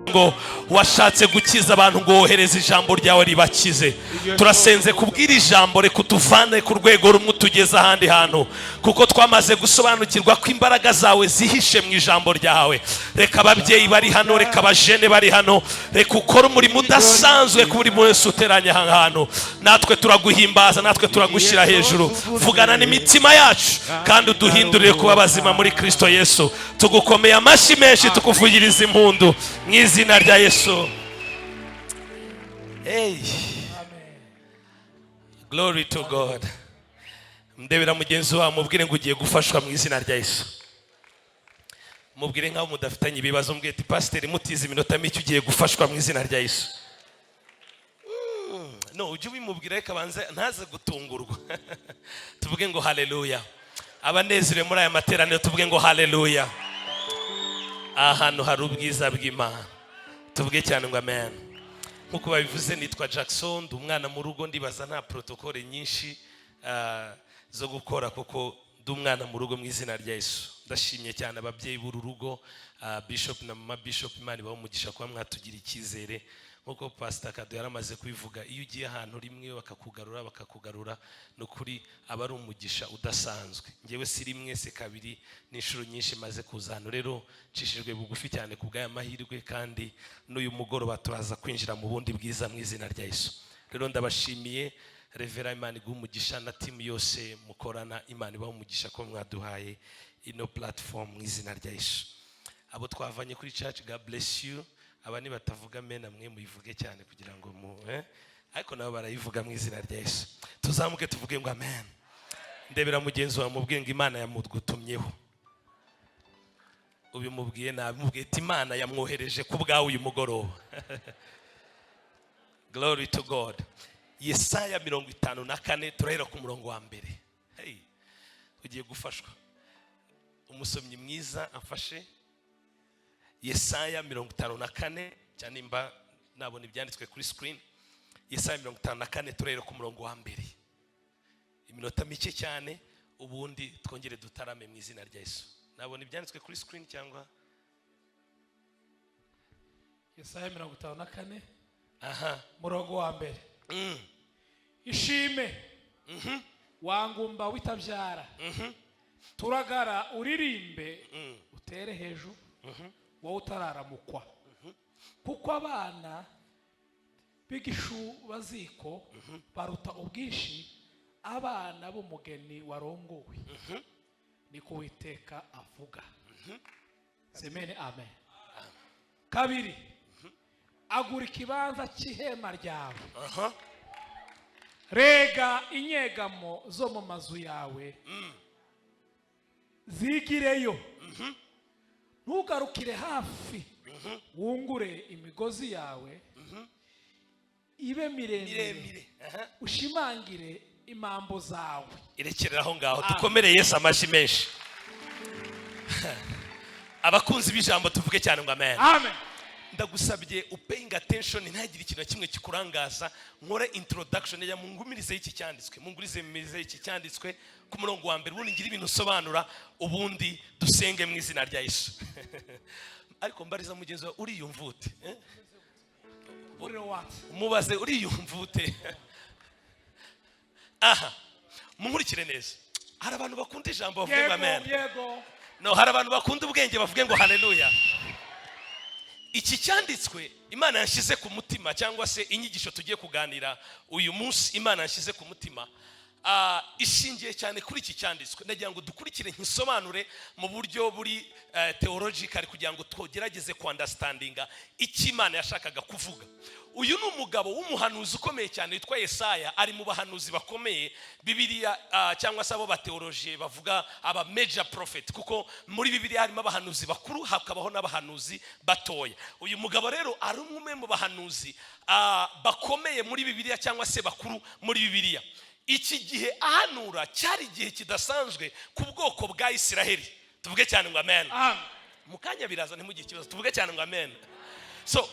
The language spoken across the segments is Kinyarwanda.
ngo washatse gukiza abantu ngo wohereze ijambo ryawe ribakize. Turasenze kubwira ijambo reka utuvane ku rwego rumwe tugeze ahandi hantu, kuko twamaze gusobanukirwa ko imbaraga zawe zihishe mu ijambo ryawe. Reka ababyeyi bari hano, reka abajene bari hano, reka ukora umurimo udasanzwe ku buri wese uteranye aha hantu. Natwe turaguhimbaza, natwe turagushyira hejuru. Vugana n'imitima yacu kandi uduhindurire kuba bazima muri Kristo Yesu. Tugukomeye amashyi menshi, tukuvugiriza impundu mu izina rya Yesu. Hey. Glory to God. Mdebera mugenzi wawe mubwire ngo ugiye gufashwa mu izina rya Yesu. Mubwire nkaho mudafitanye ibibazo, mbwire ati pasiteri mutize iminota mike ugiye gufashwa mu izina rya Yesu. No, ujye ubimubwira reka banze ntaze gutungurwa. Tuvuge ngo haleluya. Abanezere muri aya materaniro tuvuge ngo haleluya. Ahantu hari ubwiza bw'Imana. Tuvuge cyane ngo amen. Nkuko babivuze nitwa Jackson, ndi umwana mu rugo, ndibaza nta protokole nyinshi zo gukora kuko ndi umwana mu rugo mu izina rya Yesu. Ndashimye cyane ababyeyi b'uru rugo, Bishop na Mama Bishop, Imana ibahe umugisha kuba mwatugira icyizere. Nkuko Pastor Kado yaramaze kubivuga, iyo ugiye ahantu rimwe bakakugarura no kuri aba ari umugisha udasanzwe. Ngewe si rimwe se kabiri n'inshuro nyinshi maze kuzana, rero cishijwe bugufi cyane kubw'aya mahirwe, kandi n'uyu mugoroba turaza kwinjira mu bundi bwiza mu izina rya Yesu. Rero ndabashimiye Revera, Imana iguhe umugisha na team yose mukorana, Imana ibahe umugisha ko mwaduhaye ino platform mu izina rya Yesu. Abo twavanye kuri church, God bless you. Abani batavuga amen amwe muyivuge cyane kugira ngo ariko nabo barayivuga mu izina rya Yesu. Tuzamuke tuvuge ngo amen. Ndebera mugenzi wawe mubwiye ngo Imana yamugutumyeho. Ubimubwiye nabimubwiye ati Imana yamwohereje ku bwawe uyu mugoroba. Glory to God. Yesaya 54 turahera ku murongo wa mbere. Hey, ugiye gufashwa. Umusomyi mwiza afashe Yesaya 54 cyane imba nabona ibyanditswe kuri screen. Yesaya 54 turahera ku murongo wa mbere. Iminota mike cyane ubundi twongere dutarame mu izina rya Yesu. Nabona ibyanditswe kuri screen cyangwa Yesaya 54 murongo wa mbere. Ishime wangumba witabyara, turagara uririmbe utere hejuru, wowe utararamukwa, kuko abana bigishu baziko baruta ubwinshi abana b'umugeni warongowe. Niko Uwiteka avuga. Semene amen. Kabiri, agura ikibanza cy'ihema ryawe, rega inyegamo zo mu mazu yawe zigireyo, ntugarukire hafi, wungure imigozi yawe ibe miremire, ushimangire imambo zawe. Irekerera aho ngaho, dukomereye Yesu amashyi menshi. Abakunzi b'ijambo tuvuge cyane ngo amen. Amen. Ndagusabye upaying attention, ntagire ikintu kimwe kikurangaza. Nkore introduction ya mungumirize iki cyanditswe, mungurize iki cyanditswe ku murongo wa mbere, ubundi ngira ibintu sobanura, ubundi dusenge mu izina rya Yesu. Ariko mbariza mugenzi wawe uriyumvute, umubaze uriyumvute. Aha, munkurikire neza. Hari abantu bakunda ijambo bavuge ngo amen. No, hari abantu bakunda ubwenge bavuge ngo haleluya. Iki cyanditswe Imana yashyize ku mutima, cyangwa se inyigisho tugiye kuganira uyu munsi Imana yashyize ku mutima, ishingiye cyane kuri iki cyanditswe. Ndagira ngo dukurikire nkisobanure mu buryo buri theological kugira ngo tugerageze ku understandinga icyo Imana yashakaga kuvuga. Uyu ni umugabo w'umuhanuzi ukomeye cyane witwa Yesaya, ari mu bahanuzi bakomeye Bibiliya, cyangwa se abo ba theologie bavuga aba major prophet, kuko muri Bibiliya harimo abahanuzi bakuru hakabaho n'abahanuzi batoya. Uyu mugabo rero ari umwe mu bahanuzi bakomeye muri Bibiliya, cyangwa se bakuru muri Bibiliya. Iki gihe ahanura cyari igihe kidasanzwe ku bwoko bwa Isiraheli. Tuvuge cyane ngo amen. Mukanya biraza ntimugire ikibazo, tuvuge cyane ngo amen. So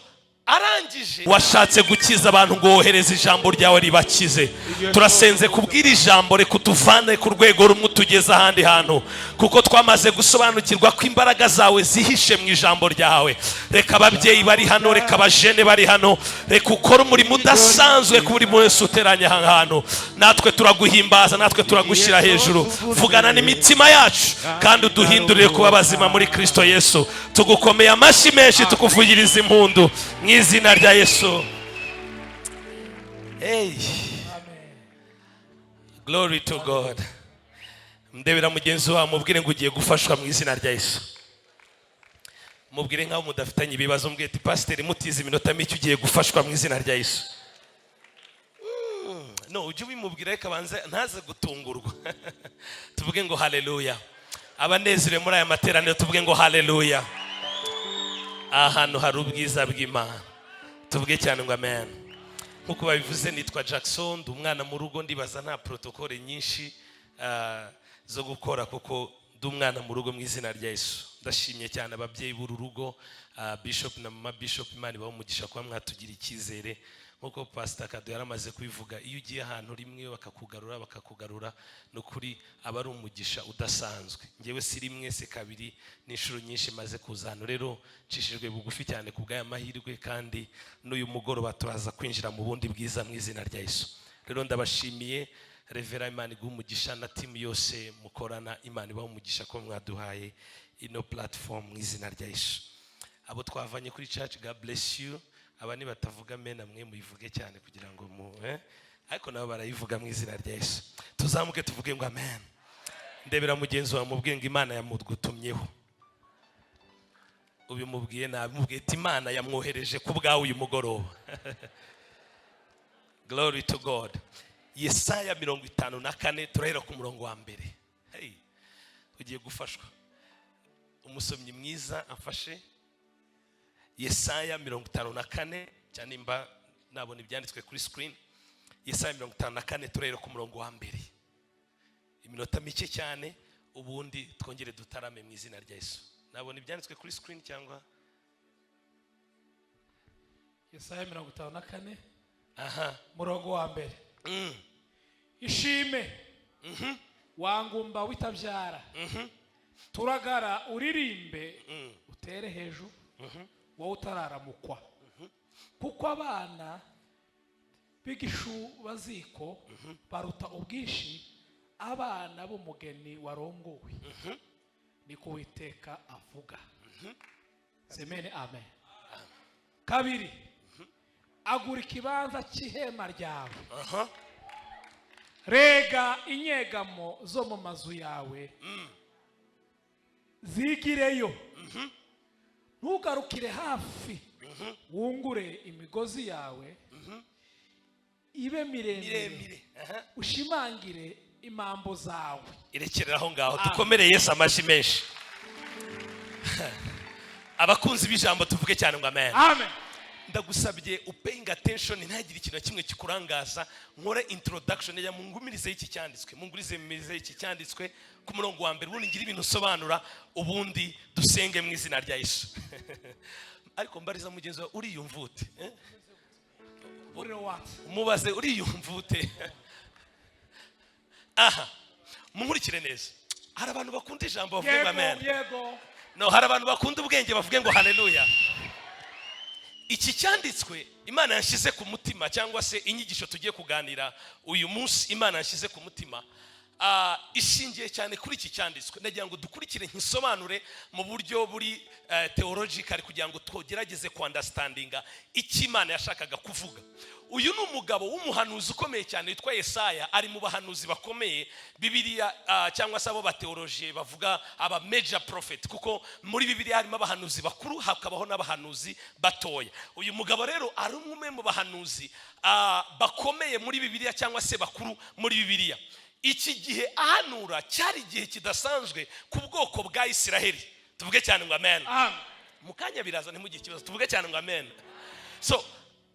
arangije washatse gukiza abantu ngo wohereze ijambo ryawe ribakize. Turasenze kubwira ijambo reka utuvane ku rwego rumwe tugeze ahandi hantu, kuko twamaze gusobanukirwa ko imbaraga zawe zihishe mu ijambo ryawe. Reka ababyeyi bari hano, reka abajene bari hano, reka ukora umurimo udasanzwe ku buri wese uteranye aha hantu. Natwe turaguhimbaza, natwe turagushyira hejuru. Vugana n'imitima yacu kandi uduhindurire kuba bazima muri Kristo Yesu. Tugukomeye amashyi menshi, tukuvugiriza impundu mu izina rya Yesu. Hey, glory to God. Ndebera mugenzi wawe mubwire ngo ugiye gufashwa mu izina rya Yesu. Mubwire nkaho mudafitanye ibibazo, mubwire ati pasiteri mutize iminota mike ugiye gufashwa mu izina rya Yesu. No, ujye ubimubwira reka banze ntaze gutungurwa. Tuvuge ngo haleluya. Abanezere muri aya materaniro tuvuge ngo haleluya. Ahantu hari ubwiza bw'Imana. Tuvuge cyane ngo amen. Nkuko babivuze nitwa Jackson, ndi umwana mu rugo, ndibaza nta protokole nyinshi zo gukora kuko ndi umwana mu rugo mu izina rya Yesu. Ndashimye cyane ababyeyi b'uru rugo, Bishop na Mama Bishop, Imana ibahe umugisha kuba mwatugira icyizere. Nkuko Pastor Kado yaramaze kubivuga, iyo ugiye ahantu rimwe bakakugarura nukuri aba ari umugisha udasanzwe. Ngewe si rimwe se kabiri n'inshuro nyinshi maze kuzana, rero cishijwe bugufi cyane kubw'aya mahirwe, kandi n'uyu mugoroba turaza kwinjira mu bundi bwiza mu izina rya Yesu. Rero ndabashimiye Revera, Imana iguhe umugisha na timu yose mukorana, Imana ibahe umugisha ko mwaduhaye ino platform mu izina rya Yesu. Abo twavanye kuri church, God bless you. Abani batavuga amen namwe muyivuge cyane kugira ngo ariko nabo barayivuga mu izina rya Yesu. Tuzamuke tuvuge ngo amen. Ndebera mugenzi wawe mubwiye ngo Imana yamugutumyeho. Ubimubwiye nabimubwiye ati Imana yamwohereje ku bwawe uyu mugoroba. Glory to God. Yesaya 54 turahera ku murongo wa mbere. Hey, ugiye gufashwa. Umusomyi mwiza afashe Yesaya 54 cyane imba nabona ibyanditswe kuri screen. Yesaya 54 turahera ku murongo wa mbere. Iminota mike cyane ubundi twongere dutarame mu izina rya Yesu. Nabona ibyanditswe kuri screen cyangwa Yesaya 54 murongo wa mbere. Ishime wangumba witabyara, turagara uririmbe utere hejuru, wowe utararamukwa, kuko abana bigishu baziko baruta ubwinshi abana b'umugeni warongowe. Niko Uwiteka avuga. Semene amen. Kabiri, agura ikibanza cy'ihema ryawe, rega inyegamo zo mu mazu yawe zigireyo, ntugarukire hafi, wungure imigozi yawe ibe miremire, ushimangire imambo zawe. Irekerera aho ngaho, dukomereye Yesu amashyi menshi. Abakunzi b'ijambo tuvuge cyane ngo amen. Amen. Ndagusabye upaying attention, ntagire ikintu kimwe kikurangaza. Nkore introduction ya mungumirize iki cyanditswe, mungurize iki cyanditswe ku murongo wa mbere, ubundi ngira ibintu sobanura, ubundi dusenge mu izina rya Yesu. Ariko mbariza mugenzi wa uriyumvute, umubaze uriyumvute. Aha, munkurikire neza. Hari abantu bakunda ijambo bavuga ngo amen. No, hari abantu bakunda ubwenge bavuge ngo haleluya. Iki cyanditswe Imana yashyize ku mutima, cyangwa se inyigisho tugiye kuganira uyu munsi Imana yashyize ku mutima, ishingiye cyane kuri iki cyanditswe. Nagira ngo dukurikire nkisobanure mu buryo buri theological kugira ngo tugerageze ku understandinga icyo Imana yashakaga kuvuga. Uyu ni umugabo w'umuhanuzi ukomeye cyane witwa Yesaya, ari mu bahanuzi bakomeye Bibiliya, cyangwa se abo ba theologie bavuga aba major prophet, kuko muri Bibiliya harimo abahanuzi bakuru hakabaho n'abahanuzi batoya. Uyu mugabo rero ari umwe mu bahanuzi bakomeye muri Bibiliya, cyangwa se bakuru muri Bibiliya. Iki gihe ahanura cyari igihe kidasanzwe ku bwoko bwa Isiraheli. Tuvuge cyane ngo amen. Mukanya biraza ntimugire ikibazo, tuvuge cyane ngo amen. So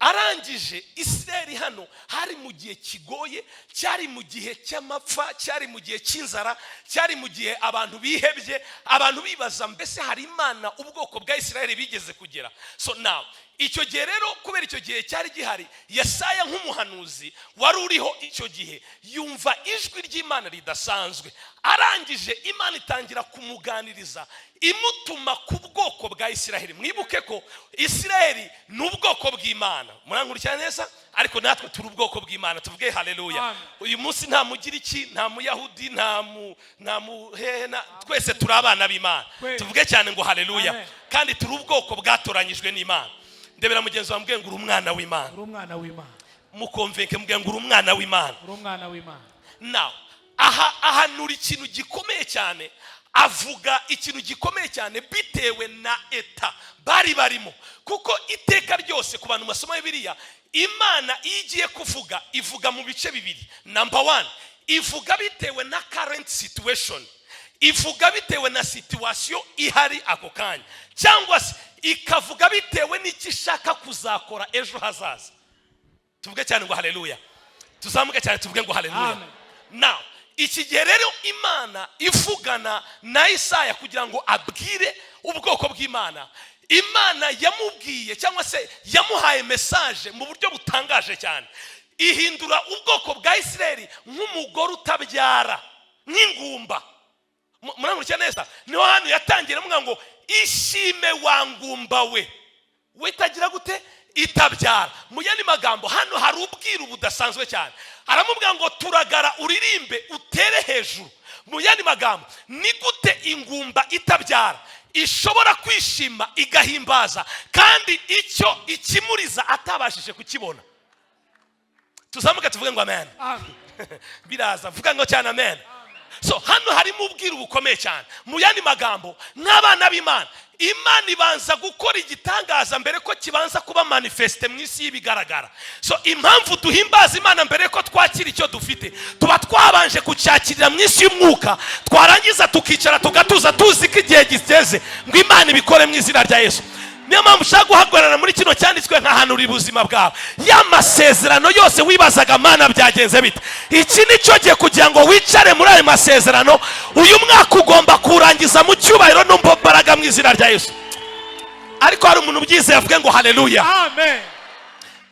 arangije Isiraheli hano hari mu gihe kigoye, cyari mu gihe cy'amapfa, cyari mu gihe cy'inzara, cyari mu gihe abantu bihebye, abantu bibaza mbese hari Imana ubwoko bwa Isiraheli bigeze kugera. So now icyo gihe rero kubera icyo gihe cyari gihari, Yesaya nk'umuhanuzi wari uriho icyo gihe yumva ijwi ry'Imana ridasanzwe. Arangije Imana itangira kumuganiriza imutuma ku bwoko bwa Isiraheli. Mwibuke ko Isiraheli ni ubwoko bw'Imana, murankurikira neza, ariko natwe turi ubwoko bw'Imana. Tuvuge haleluya. Uyu munsi nta mugiriki, nta muyahudi, nta muhehe, twese turi abana b'Imana. Tuvuge cyane ngo haleluya. Kandi turi ubwoko bwatoranyijwe n'Imana. Ndebera mugenzi wambwiye ngo uri umwana w'Imana. Uri umwana w'Imana. Mukonvenke mbwiye ngo uri umwana w'Imana. Uri umwana w'Imana. Now ahanura ikintu gikomeye cyane, avuga ikintu gikomeye cyane bitewe na eta bari barimo. Kuko iteka ryose ku bantu basoma Bibiliya, Imana igiye kuvuga ivuga mu bice bibiri. Number 1, ivuga bitewe na current situation, ivuga bitewe na situation ihari ako kanya, cyangwa se ikavuga bitewe n'iki ishaka kuzakora ejo hazaza. Tuvuge cyane ngo haleluya. Tuzamuke cyane tuvuge ngo haleluya. Now iki gihe rero Imana ivugana na Yesaya kugira ngo abwire ubwoko bw'Imana, Imana yamubwiye cyangwa se yamuhaye message mu buryo butangaje cyane. Ihindura ubwoko bwa Isiraheli nk'umugore utabyara, nk'ingumba. Murankurikira neza, niho hano yatangira mvuga ngo ishime wa ngumba we itagira gute, itabyara. Mu yandi magambo hano hari ubwiru budasanzwe cyane. Aramubwira ngo turagara uririmbe utere hejuru. Mu yandi magambo, ni gute ingumba itabyara ishobora kwishima igahimbaza kandi icyo ikimuriza atabashije kukibona? Tuzamuke tuvuge ngo amen. Biraza vuga ngo cyane amen. So hano harimo ubwiru bukomeye cyane. Mu yandi magambo, nk'abana b'Imana, Imana ibanza gukora igitangaza mbere ko kibanza kuba manifeste mu isi y'ibigaragara. So impamvu duhimbaza Imana mbere ko twakira icyo dufite, tuba twabanje kucyakirira mu isi y'umwuka, twarangiza tukicara tugatuza tuzi ko igihe giteze ngo Imana ibikore mu izina rya Yesu. Niyo mpamvu ushaka guhagarara muri kino cyanditswe nkahanura ubuzima bwawe. Ya masezerano yose wibazaga Mana byagenze bite, iki nicyo gihe kugira ngo wicare muri ayo masezerano. Uyu mwaka ugomba kurangiza mu cyubahiro no mu mbaraga mu izina rya Yesu. Ariko hari umuntu ubyize yavuge ngo haleluya. Amen.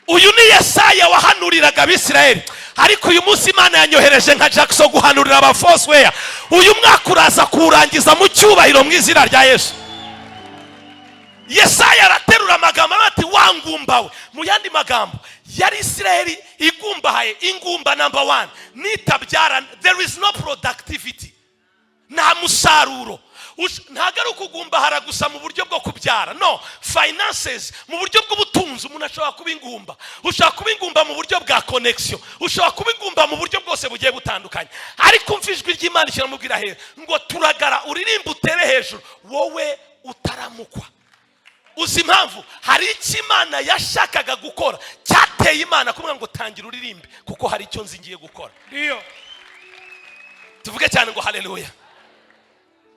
Uyu ni Yesaya wahanuriraga Abisirayeli, ariko uyu munsi Imana yanyohereje nka Jackson guhanurira aba Foursquare. Uyu mwaka uraza kurangiza mu cyubahiro mu izina rya Yesu. Yesaya araterura amagambo ati wangumbawe. Mu yandi magambo, yari Isiraheli igumbahaye, ingumba number 1 nitabyara, there is no productivity, nta musaruro. Ntago ari ukugumbahara gusa mu buryo bwo kubyara, no, finances mu buryo bw'ubutunzi. Umuntu ashobora kuba ingumba, ushobora kuba ingumba mu buryo bwa connection, ushobora kuba ingumba mu buryo bwose bugiye butandukanye. Ariko umva ijwi ry'Imana kiramubwira he ngo turagara uririmbe utere hejuru wowe utaramukwa. Uzi impamvu? Hari icyo Imana yashakaga gukora cyateye Imana kumwe ngo tangira uririmbe kuko hari icyo nzingiye gukora. Ndio. Tuvuge cyane ngo haleluya.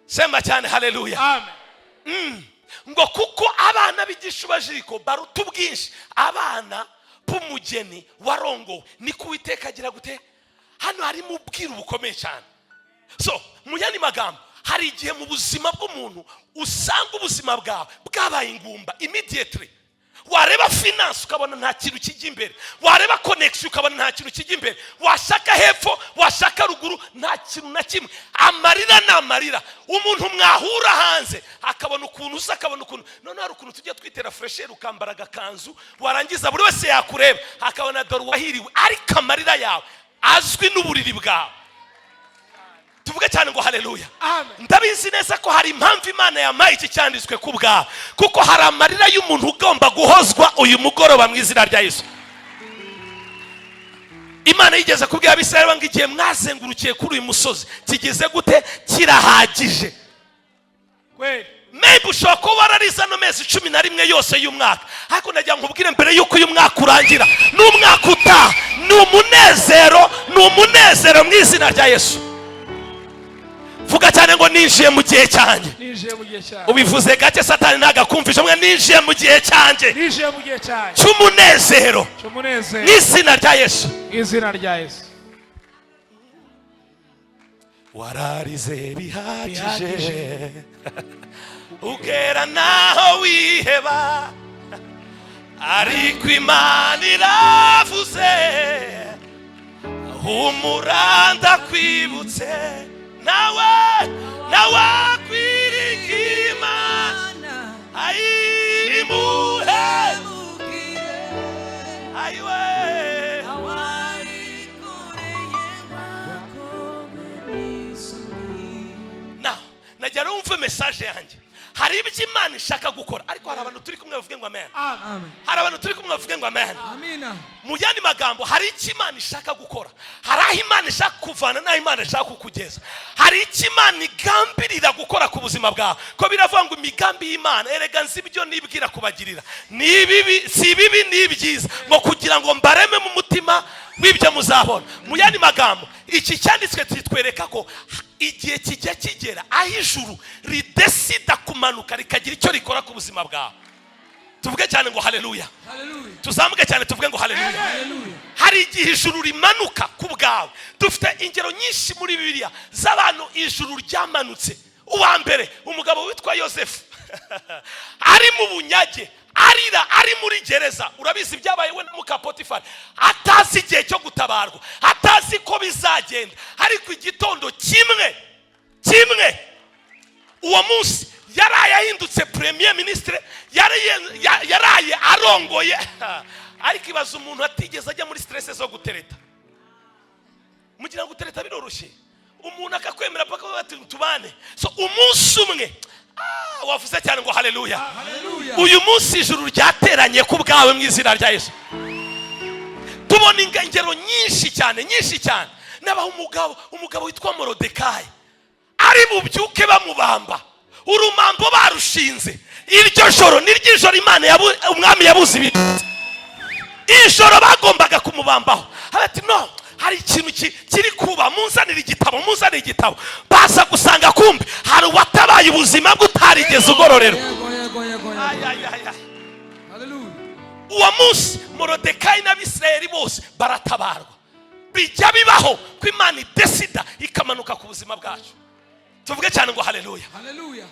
Sema cyane haleluya. Amen. Ngo kuko abana b'igishubajiko baruta ubwinshi abana b'umugeni warongo, ni kuwiteka agira gute. Hano harimo ubwiru bukomeye cyane. So mu yandi magambo, hari igihe mu buzima bw'umuntu usanga ubuzima bwawe bwabaye ingumba immediately. Wareba finance ukabona nta kintu kijya imbere, wareba connection ukabona nta kintu kijya imbere, washaka hepfo washaka ruguru nta kintu na kimwe. Amarira n'amarira. Umuntu mwahura hanze akabona ukuntu usa, akabona ukuntu none hari ukuntu tujya twitera fresher ukambara gakanzu, warangiza buri wese yakureba akabona dore wahiriwe, ariko amarira yawe azwi n'uburiri bwawe. Tuvuge cyane ngo haleluya. Ndabizi neza ko hari impamvu Imana yamaye iki cyanditswe ku bwawe, kuko hari amarira y'umuntu ugomba guhozwa uyu mugoroba mu izina rya Yesu. Imana yigeze kubwira Abisirayeli ngo igihe mwazengurukiye kuri uyu musozi kigeze gute, kirahagije. Maybe ushobora kuba warariza no mezi 11 yose y'umwaka, ariko nagira ngo nkubwire mbere yuko uyu mwaka urangira, n'umwaka utaha ni umunezero mu izina rya Yesu. Vuga cyane ngo ninjiye mu gihe cyanjye. Ubivuze gake Satani nagakumvisha mwe ninjiye mu gihe cyanjye. Cy'umunezero. N'izina rya Yesu. Izina rya Yesu. Wararize bihagije ugera naho wiheba, ariko Imana iravuze humura ndakwibutse nawe kwiringira Imana ayimuhe ayiwe najya rumva message yanjye hari ibyo Imana ishaka gukora ariko hari abantu turi kumwe bavuge ngo amen hari abantu turi kumwe bavuge ngo amen mu yandi magambo hari icyo Imana ishaka gukora hari aho Imana ishaka kuvana n'aho Imana ishaka kukugeza hari icyo Imana igambirira gukora ku buzima bwawe ko biravuga ngo imigambi y'Imana erega nzi ibyo nibwira kubagirira ni bibi si bibi ni byiza ngo kugira ngo mbareme mu mutima w'ibyo muzabona mu yandi magambo iki cyanditswe kitwereka ko igihe kijya kigera aho ijuru ridesida kumanuka rikagira icyo rikora ku buzima bwawe tuvuge cyane ngo haleluya tuzamuke cyane tuvuge ngo haleluya hari igihe ijuru rimanuka ku bwawe dufite ingero nyinshi muri Bibiliya z'abantu ijuru ryamanutse uwa mbere umugabo witwa Yosefu ari mu bunyage arira ari muri gereza urabizi byabaye we na muka Potifari atazi igihe cyo gutabarwa atazi ko bizagenda ariko igitondo kimwe uwo munsi yaraye ahindutse premier ministre yaraye arongoye ariko ibaza umuntu atigeze ajya muri stress zo gutereta mugira ngo gutereta biroroshye umuntu akakwemera paka bati tubane so umunsi umwe wavuze cyane ngo haleluya uyu munsi ijuru ryateranye ku bwawe mu izina rya Yesu tubona ingero nyinshi cyane nabaho umugabo witwa Morodekayi ari bubyuke bamubamba urumambo barushinze iryo joro n'iryijoro Imana umwami yabuze ibintu ijoro bagombaga kumubambaho ati no hari ikintu kiri kuba munzanira igitabo baza gusanga kumbe hari watabaye ubuzima bw'utarigeze ugororerwa uwo munsi Morodekayi n'Abisirayeli bose baratabarwa bijya bibaho ko Imana idesida ikamanuka ku buzima bwacu tuvuge cyane ngo haleluya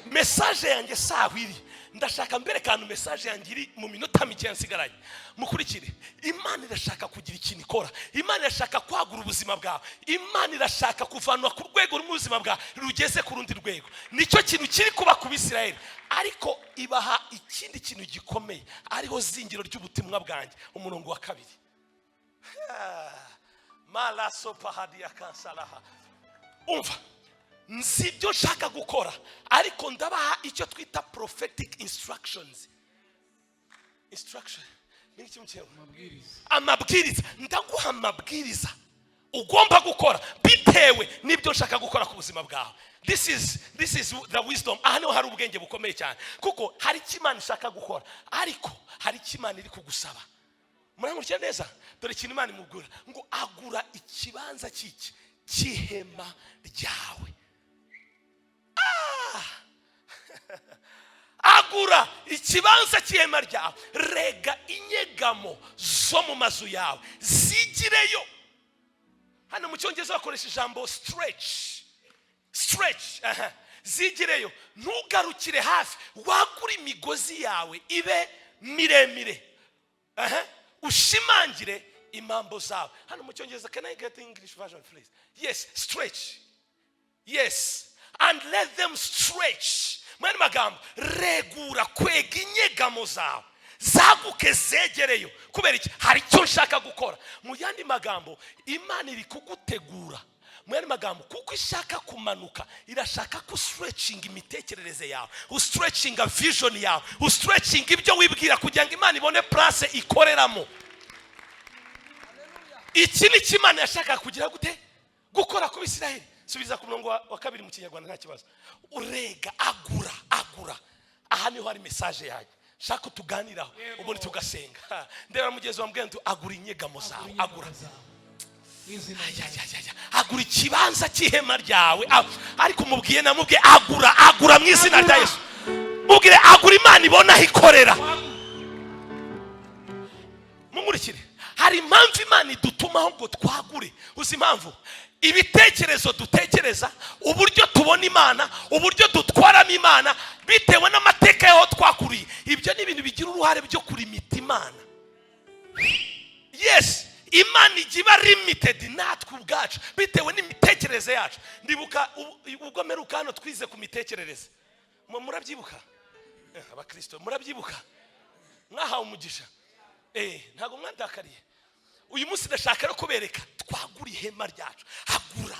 message yanjye sawiri ndashaka mbere kantu message yanjye iri mu minota mike nsigaranye mukurikire Imana irashaka kugira ikintu ikora Imana irashaka kwagura ubuzima bwawe Imana irashaka kuvanwa ku rwego rw'ubuzima bwawe rugeze ku rundi rwego nicyo kintu kiri kuba ku Bisirayeli ariko ibaha ikindi kintu gikomeye ariho zingiro ry'ubutumwa bwanjye umurongo wa 2 mala sopa hadia kansalaha umva nzibyo nshaka gukora ariko ndabaha icyo twita prophetic instructions amabwiriza ndaguha amabwiriza ugomba gukora bitewe n'ibyo nshaka gukora ku buzima bwawe this is the wisdom hano hari ubwenge bukomeye cyane kuko hari ikimana ishaka gukora ariko hari ikimana iri kugusaba murankurikira neza dore ikintu Imana imugura ngo agura ikibanza cy'ihema ryawe agura ikibanza cy'ihema ryawe rega inyegamo zo mu mazu yawe zigireyo hano mu cyongereza bakoresha ijambo stretch zigireyo ntugarukire hafi wagura imigozi yawe ibe miremire ushimangire impambo zawe hano mu cyongereza can I get the English version please yes stretch yes and let them stretch mwene magambo regura kwega inyegamo zawe zaguke zegereyo kubera iki hari icyo nshaka gukora mu yandi magambo Imana iri kugutegura mwene magambo kuko ishaka kumanuka irashaka ku stretching imitekerereze yawe stretching vision yawe stretching ibyo wibwira kugira ngo Imana ibone place ikoreramo iki ni kimana yashaka kugira gute gukora ku Bisirayeli subiza ku murongo wa 2 mu Kinyarwanda nta kibazo urega agura aha niho hari message yanjye shaka tuganiraho ubundi tugasenga ndeba mugenzi wambwiye ngo agura inyegamo zawe agura ikibanza cy'ihema ryawe ariko mubwiye agura mu izina rya Yesu mubwire agura Imana ibona ikorera mumurikire hari impamvu Imana idutumaho ngo twagure uzi impamvu ibitekerezo dutekereza uburyo tubona Imana uburyo dutwaramo Imana bitewe n'amateka yaho twakuriye ibyo ni ibintu bigira uruhare byo kurimita Imana imana igiba limited natwe ubwacu bitewe n'imitekerereze yacu. Ndibuka ubwo meruka hano twize ku mitekerereze, murabyibuka abakristo, murabyibuka mwahawe umugisha. Ntago mwandakariye. Uyu munsi ndashaka no kubereka twagura ihema ryacu.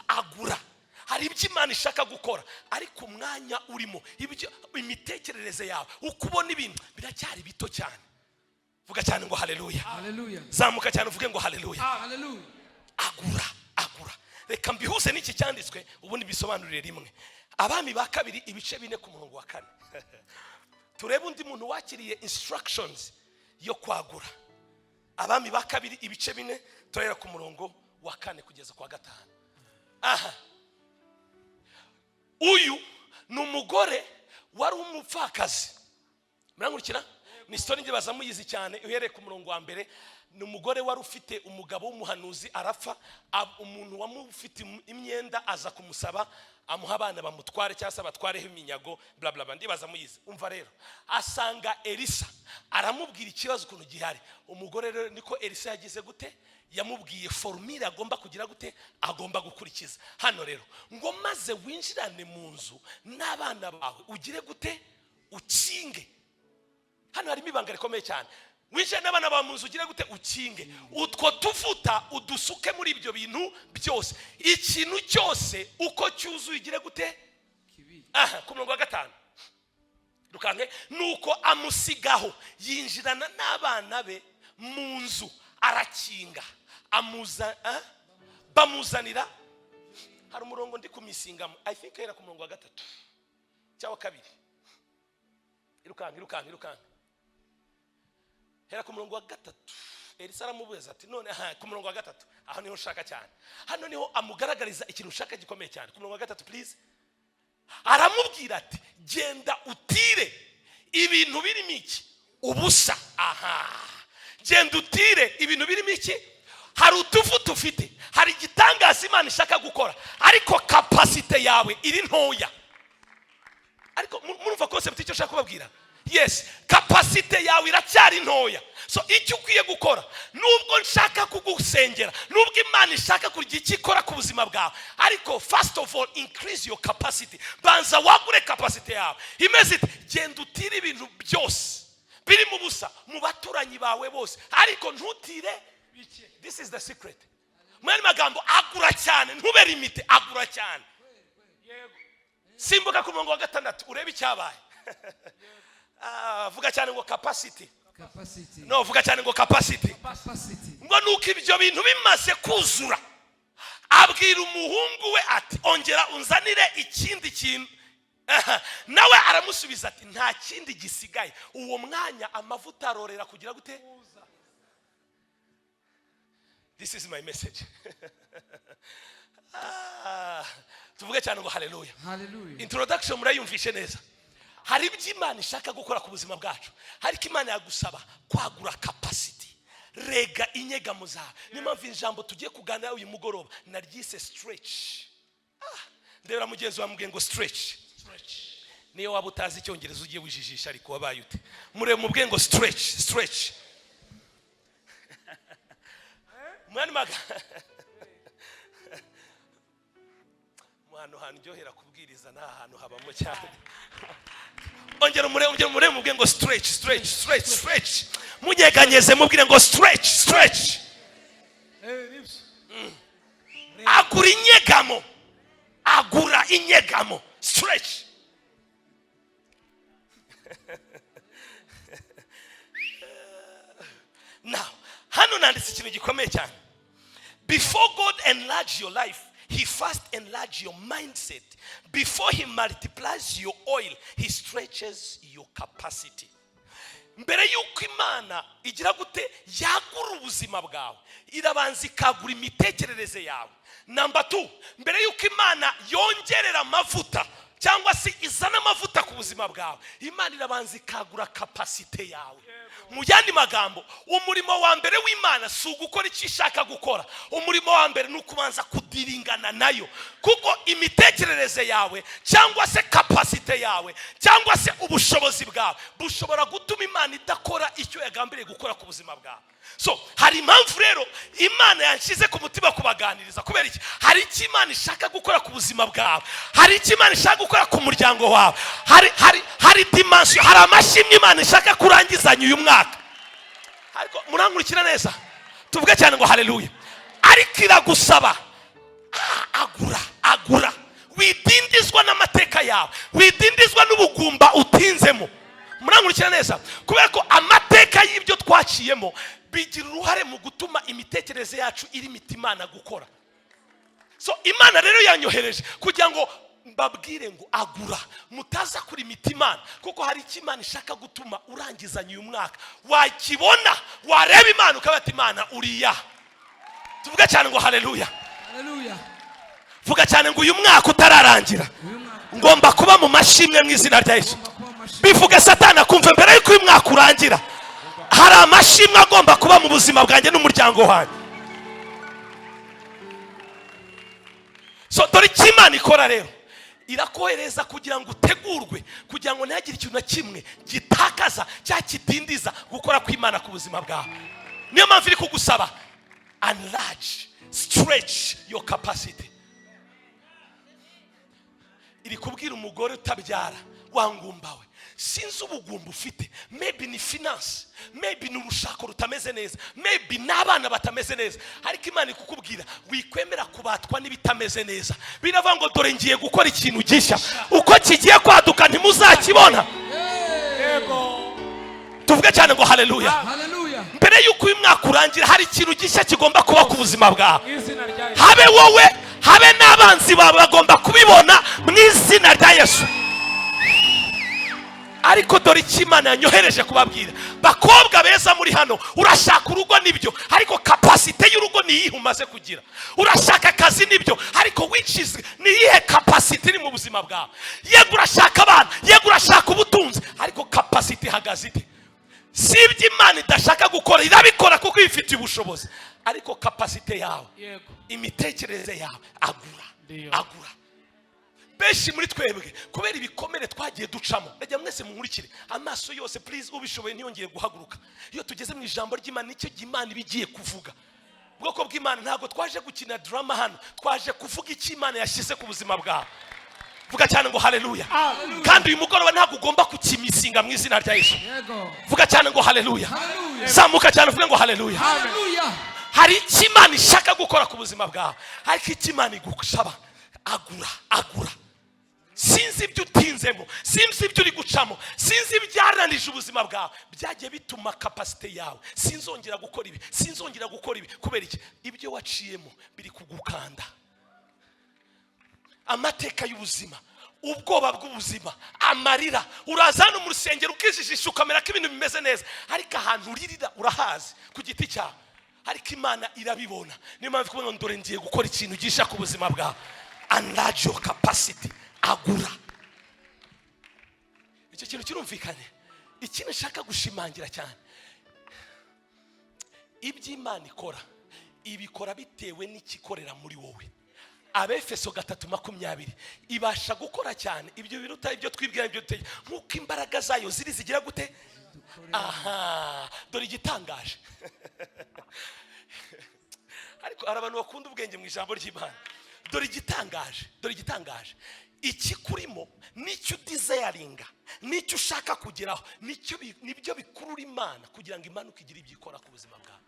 Agura hari ibyo Imana ishaka gukora, ariko umwanya urimo ibyo imitekerereze yawe ukubona ibintu biracyari bito cyane. Vuga cyane ngo haleluya. Haleluya. Zamuka cyane uvuge ngo haleluya. Haleluya. Agura. Reka mbihuse n'iki cyanditswe ubundi bisobanurire rimwe. Abami ba kabiri ibice 4 ku murongo wa 4. Turebe undi muntu wakiriye instructions yo kwagura. Abami ba kabiri ibice 4 turera ku murongo wa 4 kugeza kwa 5. Uyu numugore wari umupfakazi. Murangurikira? Ni story nge bazamuyizi cyane uhereye ku murongo wa mbere. Ni umugore wari ufite umugabo w'umuhanuzi arapfa, umuntu wamufite imyenda aza kumusaba amuha abana bamutware cyangwa se batwareho iminyago bla bla bla. Ndibaza muyizi. Umva rero, asanga Elisa aramubwira ikibazo ukuntu gihari. Umugore rero niko Elisa yagize gute, yamubwiye formule agomba kugira gute, agomba gukurikiza. Hano rero ngo maze winjirane mu nzu n'abana bawe ugire gute, ukinge. Hano harimo ibanga rikomeye cyane. Winjirane n'abana bawe mu nzu ugire gute, ukinge. Utwo tuvuta udusuke muri ibyo bintu byose. Ikintu cyose uko cyuzuye ugire gute, ku murongo wa 5 dukange, nuko amusigaho yinjirana n'abana be mu nzu arakinga. Bamuzanira, hari umurongo ndi kumisingamo, I think era ku murongo wa 3 cyangwa 2. Irukange hera ku murongo wa 3. Elisa aramubuza ati none ku murongo wa 3 aho niho nshaka cyane. Hano niho amugaragariza ikintu ushaka gikomeye cyane. Ku murongo wa 3 please. Aramubwira ati genda utire ibintu birimo iki, ubusa. Genda utire ibintu birimo iki. Hari utuvuta ufite, hari igitangaza Imana ishaka gukora, ariko capacity yawe iri ntoya. Ariko murumva concept icyo nshaka kubabwira? Yes, capacity yawe iracyari ntoya. So icyo ukwiye gukora, nubwo nshaka kugusengera, nubwo Imana ishaka kugira icyo ikora ku buzima bwawe, ariko first of all increase your capacity. Banza wagure capacity yawe. Imeze iti genda utire ibintu byose biri mu busa mu baturanyi bawe bose, ariko ntutire bike. This is the secret. Mwene magambo, agura cyane, ntube limite, agura cyane. Yego. Simbuka ku murongo wa 6 urebe icyabaye. Vuga cyane ngo capacity. No, vuga cyane ngo capacity. Ngo nuko ibyo bintu bimaze kuzura, abwira umuhungu we ati ongera unzanire ikindi kintu. Nawe aramusubiza ati nta kindi gisigaye. Uwo mwanya amavuta arorera kugira gute. This is my message. Tuvuge cyane ngo haleluya. Introduction murayumvishe neza. Hari ibyo Imana ishaka gukora ku buzima bwacu, hariko Imana yagusaba kwagura capacity. Rega inyegamo zawe. Nimpamvu ijambo tugiye kuganira uyu mugoroba naryise stretch. Ndebera mugenzi wa mubwiye ngo stretch. Niyo waba utazi icyongereza ugiye wijijisha ariko wabaye ute. Mubwiye ngo stretch. Mwana maga. Mwana hanjohera kubwiriza nta hantu habamo cyane. Ongera mubwiye ngo stretch. Munyeganyeze mubwire ngo stretch. Agura inyegamo. Stretch. Now, hano nanditse ikintu gikomeye cyane. Before God enlarge your life, He first enlarge your mindset. Before He multiplies your oil, He stretches your capacity. Mbere yuko Imana igira gute yagura ubuzima bwawe, irabanza ikagura imitekerereze yawe. Number 2, mbere yuko Imana yongerera amavuta cyangwa se izana amavuta ku buzima bwawe, Imana irabanza ikagura capacity yawe. Mu yandi magambo, umurimo wa mbere w'Imana si ugukora icyo ishaka gukora. Umurimo wa mbere ni ukubanza kudiringana nayo, kuko imitekerereze yawe cyangwa se capacity yawe cyangwa se ubushobozi bwawe bushobora gutuma Imana idakora icyo yagambiriye gukora ku buzima bwawe. So hari impamvu rero Imana yanshize ku mutima kubaganiriza. Kubera iki? Hari icyo Imana ishaka gukora ku buzima bwawe, hari icyo Imana ishaka gukora ku muryango wawe, hari dimension, hari amashimwe Imana ishaka kurangizanya uyu mwaka. Ariko murankurikira neza, tuvuge cyane ngo haleluya. Ariko iragusaba agura, widindizwa n'amateka yawe, widindizwa n'ubugumba utinzemo. Murankurikira neza, kubera ko amateka y'ibyo twaciyemo bigira uruhare mu gutuma imitekerereze yacu iri mitimana gukora. So Imana rero yanyohereje kugira ngo mbabwire ngo agura, mutaza kuri mitimana, kuko hari icyo Imana ishaka gutuma urangizanya uyu mwaka. Wakibona, wareba Imana ukabata Imana uriya. Tuvuga cyane ngo haleluya. Haleluya. Vuga cyane ngo uyu mwaka utararangira ngomba kuba mu mashimwe mu izina rya Yesu. Bivuge Satani akumva mbere yuko uyu mwaka urangira hari amashimwe agomba kuba mu buzima bwanjye n'umuryango wanjye. So dore icyo Imana ikora rero, irakohereza kugira ngo utegurwe, kugira ngo ntihagire ikintu na kimwe gitakaza cyangwa kidindiza gukora kw'Imana ku buzima bwawe. Niyo mpamvu iri kugusaba enlarge, stretch your capacity. Iri kubwira umugore utabyara, wangumbawe, sinzi ubugumba ufite, maybe ni finance, maybe ni urushako rutameze neza, maybe n'abana batameze neza, ariko Imana ikukubwira wikwemera kubatwa n'ibitameze neza. Biravuga ngo dore ngiye gukora ikintu gishya, uko kigiye kwaduka ntimuzakibona. Yego. Tuvuge cyane ngo haleluya. Haleluya. Mbere yuko uyu mwaka urangira hari ikintu gishya kigomba kuba ku buzima bwawe. Izina rya Yesu. Habe wowe, habe n'abanzi bawe bagomba kubibona mu izina rya Yesu. Ariko dore icyo Imana yanyohereje kubabwira, bakobwa beza muri hano, urashaka urugo nibyo, ariko capacity y'urugo ni iyihe umaze kugira. Urashaka akazi nibyo, ariko which is ni iyihe capacity iri mu buzima bwawe. Yego urashaka abana, yego urashaka ubutunzi, ariko capacity ihagaze ite? Si ibyo Imana idashaka gukora, irabikora kuko ifite ubushobozi, ariko capacity yawe, Yego. imitekerereze yawe agura. Ndiyo. Agura. Benshi muri twebwe kubera ibikomere twagiye ducamo, najya mwese munkurikire amaso yose please, ubishoboye ntiyongeye guhaguruka. Iyo tugeze mu ijambo ry'Imana, nicyo Imana bigiye kuvuga. Ubwoko bw'Imana ntabwo twaje gukina drama hano, twaje kuvuga icyo Imana yashyize ku buzima bwawe. Vuga cyane ngo haleluya. Kandi uyu mugoroba ntabwo ugomba kukimisinga mu izina rya Yesu. Yego. Vuga cyane ngo haleluya. Haleluya. Zamuka cyane uvuge ngo haleluya. Haleluya. Hari icyo Imana ishaka gukora ku buzima bwawe, ariko icyo Imana igusaba agura. Sinzi ibyo utinzemo, sinzi ibyo uri gucamo, sinzi ibyaranije ubuzima bwawe, byagiye bituma capacity yawe sinzongera gukora ibi. Kubera iki? Ibyo waciyemo biri kugukanda. Amateka y'ubuzima, ubwoba bw'ubuzima, amarira, uraza hano mu rusengero ukijijisha ukamera ko ibintu bimeze neza, ariko ahantu uririra urahazi ku giti cyawe, ariko Imana irabibona. Niyo mpamvu kubona ndore ngiye gukora ikintu gisha ku buzima bwawe. Enlarge your capacity. Agura. Icyo kintu kirumvikanye. Ikintu nshaka gushimangira cyane, ibyo Imana ikora ibikora bitewe n'ikikorera muri wowe. Abefeso 3:20 ibasha gukora cyane ibyo biruta ibyo twibwira, ibyo duteye, nkuko imbaraga zayo zigira gute. Aha, dore igitangaje. Ariko arabantu bakunda ubwenge mu ijambo ry'Imana. Dore igitangaje, iki kurimo nicyo desiringa, nicyo ushaka kugeraho, nibyo bikurura Imana kugira ngo Imana ukigire ibyo ikora ku buzima bwawe.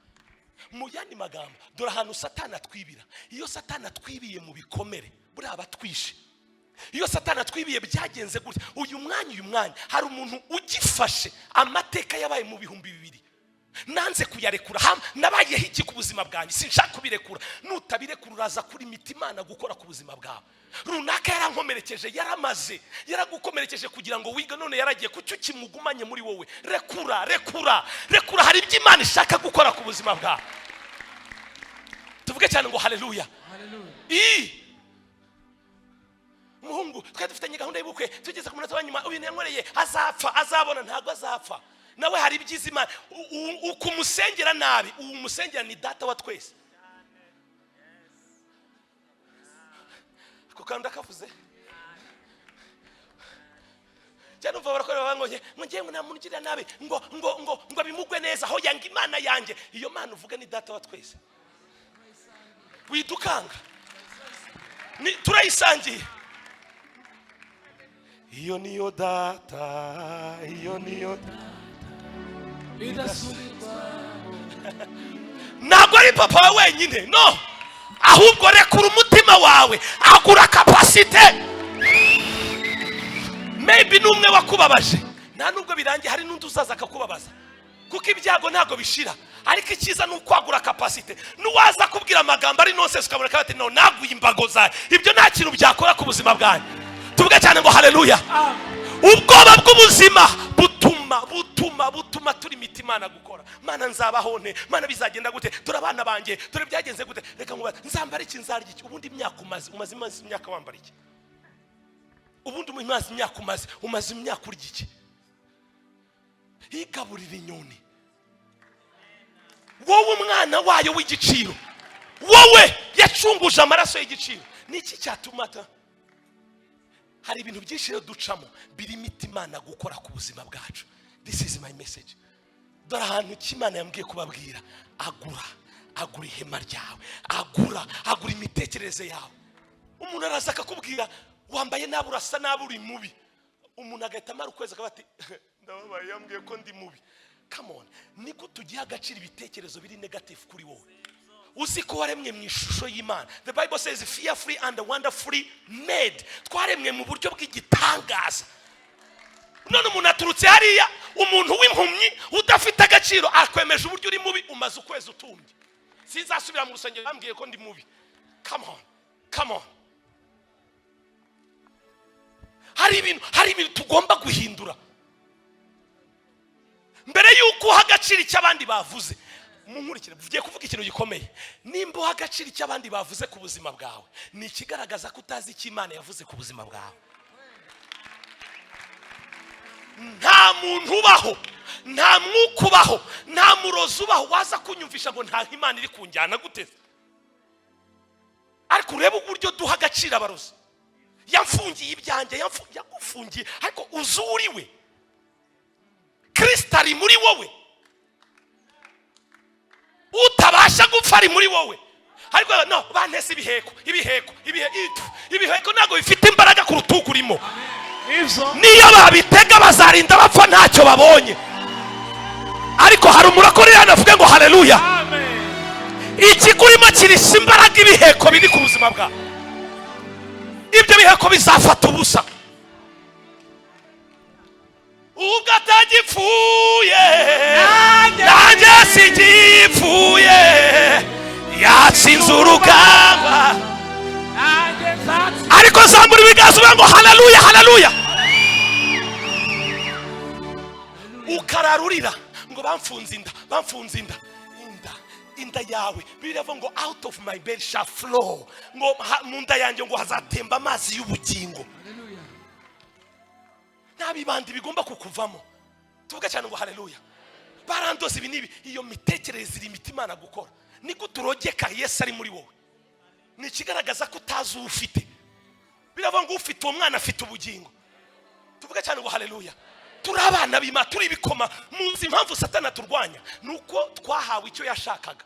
Mu yandi magambo, dore ahantu Satani atwibira. Iyo Satani atwibiye mu bikomere, buriya batwishe. Iyo Satani atwibiye byagenze gutya, uyu mwanya hari umuntu ugifashe amateka yabaye mu 2000. Nanze kuyarekura, nabayeho iki ku buzima bwanjye, sinshaka kubirekura. Nutabirekura uraza kuri mitimana gukora ku buzima bwawe. Runaka yarankomerekeje, yaragukomerekeje kugira ngo wige, none yaragiye kucyo kimugumanye muri wowe. Rekura. Hari ibyo Imana ishaka gukora ku buzima bwawe. Tuvuge cyane ngo haleluya. Muhungu twari dufitanye gahunda y'ubukwe, tugeze ku munota wa nyuma, uyu yankoreye azabona, ntabwo azapfa. Nawe hari ibyiza Imana ukumusengera nabi, umusengera ni data wa twese. Ako kandi akavuze cyane umva barakora bangoye ngo ngiye ngo namurikira nabi ngo bimugwe neza aho yanga Imana yanjye. Iyo Mana uvuga ni data wa twese, widukanga ni turayisangiye. Iyo niyo data, iyo niyo ntabwo ari papa wenyine, no, ahubwo rekura umutima wawe, agura capacity. Maybe numwe wakubabaje, nta nubwo birangiye, hari n'undi uzaza akakubabaza, kuko ibyago ntabwo bishira. Ariko ikiza ni ukwagura capacity. Nuwaza kubwira amagambo ari nonsense ukabona ati no, naguye imbago zawe, ibyo nta kintu byakora ku buzima bwanyu. Tuvuge cyane ngo haleluya. Ubwoba bw'ubuzima butuma turi imitima na gukora. Mana nzabaho nte, Mana bizagenda gute, turabana banjye, turi byagenze gute, reka ngo nzambara iki, nzarya iki. Ubundi imyaka umaze imyaka wambara iki? Ubundi umaze imyaka urya iki? Igaburira inyoni, wowe umwana wayo w'igiciro, wowe yacunguje amaraso y'igiciro. Niki cyatuma hari ibintu byinshi ducamo biri imitima na gukora ku buzima bwacu. This is my message. Dore ahantu Imana yambwiye kubabwira, agura ihema ryawe, agura imitekerereze yawe. Umuntu araza akakubwira wambaye nabi, urasa nabi, uri mubi. Umuntu agahita amara ukwezi akaba ati ndababaye, yambwiye ko ndi mubi. Come on, niko tugiye agaciro ibitekerezo biri negative kuri wowe. Uzi ko waremwe mu ishusho y'Imana. The Bible says fearfully and wonderfully made. Twaremwe mu buryo bw'igitangaza. None umuntu aturutse hariya, umuntu w'impumyi udafite agaciro akwemeje uburyo uri mubi, umaze ukwezi utumbye. Sinzasubira mu rusengero bambwiye ko ndi mubi. Come on. Hari ibintu tugomba guhindura. Mbere yuko uha agaciro icy'abandi bavuze, munkurikire, ugiye kuvuga ikintu gikomeye. Nimba uha agaciro icy'abandi bavuze ku buzima bwawe, ni ikigaragaza ko utazi icyo Imana yavuze ku buzima bwawe. Nta muntu ubaho, nta mwuka ubaho, nta murozi ubaho waza kunyumvisha ngo nta Imana iri kunjyana guteze. Ariko urebe uburyo duha agaciro abarozi. Yamfungiye ibyanjye, yagufungiye, ariko uzuriwe Kristo ari muri wowe, utabasha gupfa ari muri wowe. Ariko no, bantese ibiheko ntabwo bifite imbaraga ku rutugu urimo. Niyo babitega bazarinda bapfa ntacyo babonye. Ariko hari umurakore yanavuga ngo haleluya. Ikikurimo kirisa imbaraga ibiheko biri ku buzima bwawe. Ibyo biheko bizafata ubusa. Ubwo atagipfuye nanjye sigipfuye, yatsinze urugamba. Ariko zambura ibiganza uvuga ngo haleluya. Ukararurira ngo bamfunze inda yawe. Biravuga ngo out of my belly shall flow, ngo mu nda yanjye ngo hazatemba amazi y'ubugingo. Nabibandi bigomba kukuvamo. Tuvuga cyane ngo haleluya. Barandoze ibi nibi, iyo mitekerereze iri imitima na gukora. Niko turogeka Yesu ari muri wowe. Ni kigaragaza ko utazi ufite. Biravuga ngo ufite umwana afite ubugingo. Tuvuga cyane ngo haleluya. Turabana bima, turi bikoma. Munsi impamvu Satani aturwanya nuko twahawe icyo yashakaga.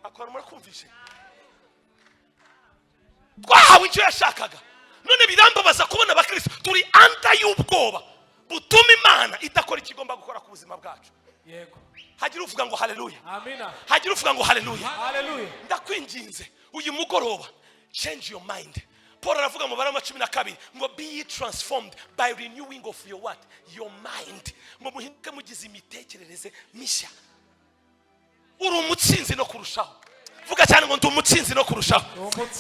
Akora muri kumvishe. Twahawe icyo yashakaga. None birambabaza kubona abakristo turi anda y'ubwoba butuma Imana idakora ikigomba gukora ku buzima bwacu. Yego. Hagira uvuga ngo haleluya. Amina. Hagira uvuga ngo haleluya. Haleluya. Ndakwinginze uyu mugoroba, change your mind. Paul aravuga mu Baroma 12 ngo be ye transformed by renewing of your what? Your mind. Ngo muhinduke mugize imitekerereze mishya. Uri umutsinzi no kurushaho. Vuga cyane ngo ndi umutsinzi no kurushaho.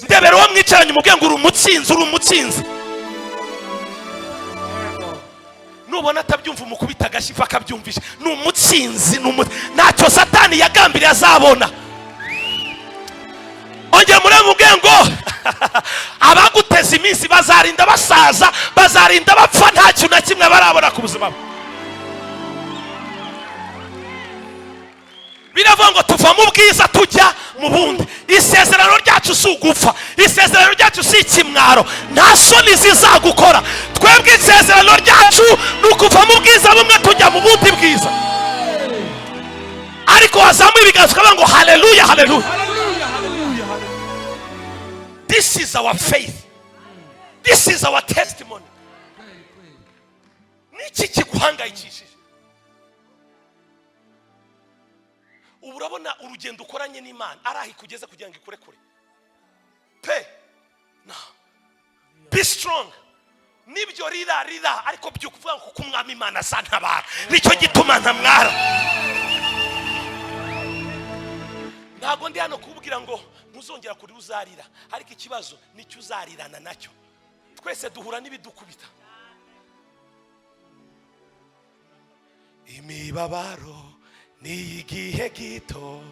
Ndebera uwo mwicaranye umubwiye ngo uri umutsinzi. Nubona atabyumva umukubita agashifa akabyumvisha. Ni umutsinzi, ntacyo Satani yagambiriye azabona. Ongera muri mubwiye ngo abaguteza iminsi bazarinda basaza, bazarinda bapfa ntacyo na kimwe barabona ku buzima. biravuga ngo tuva mu bwiza tujya mu bundi. Isezerano ryacu si ugupfa, isezerano ryacu si ikimwaro, nta soni zizagukora. Twebwe isezerano ryacu ni ukuva mu bwiza bumwe tujya mu bundi bwiza. Ariko wazamuye ibiganza ukavuga ngo haleluya, haleluya. This is our faith, this is our testimony. Niki kiguhangayikishije? Ubu urabona urugendo ukoranye n'Imana arahi kugeza kugira ngo ikure kure pe. No, be strong. Nibyo rira ariko byukuvuga ngo kumwami Imana santabara, nicyo gituma ntamwara. Ntago ndi hano kubwira ngo ntuzongera kuri uzarira, ariko ikibazo nicyo uzarirana nacyo. Twese duhura n'ibidukubita. Imibabaro ni igihe gito,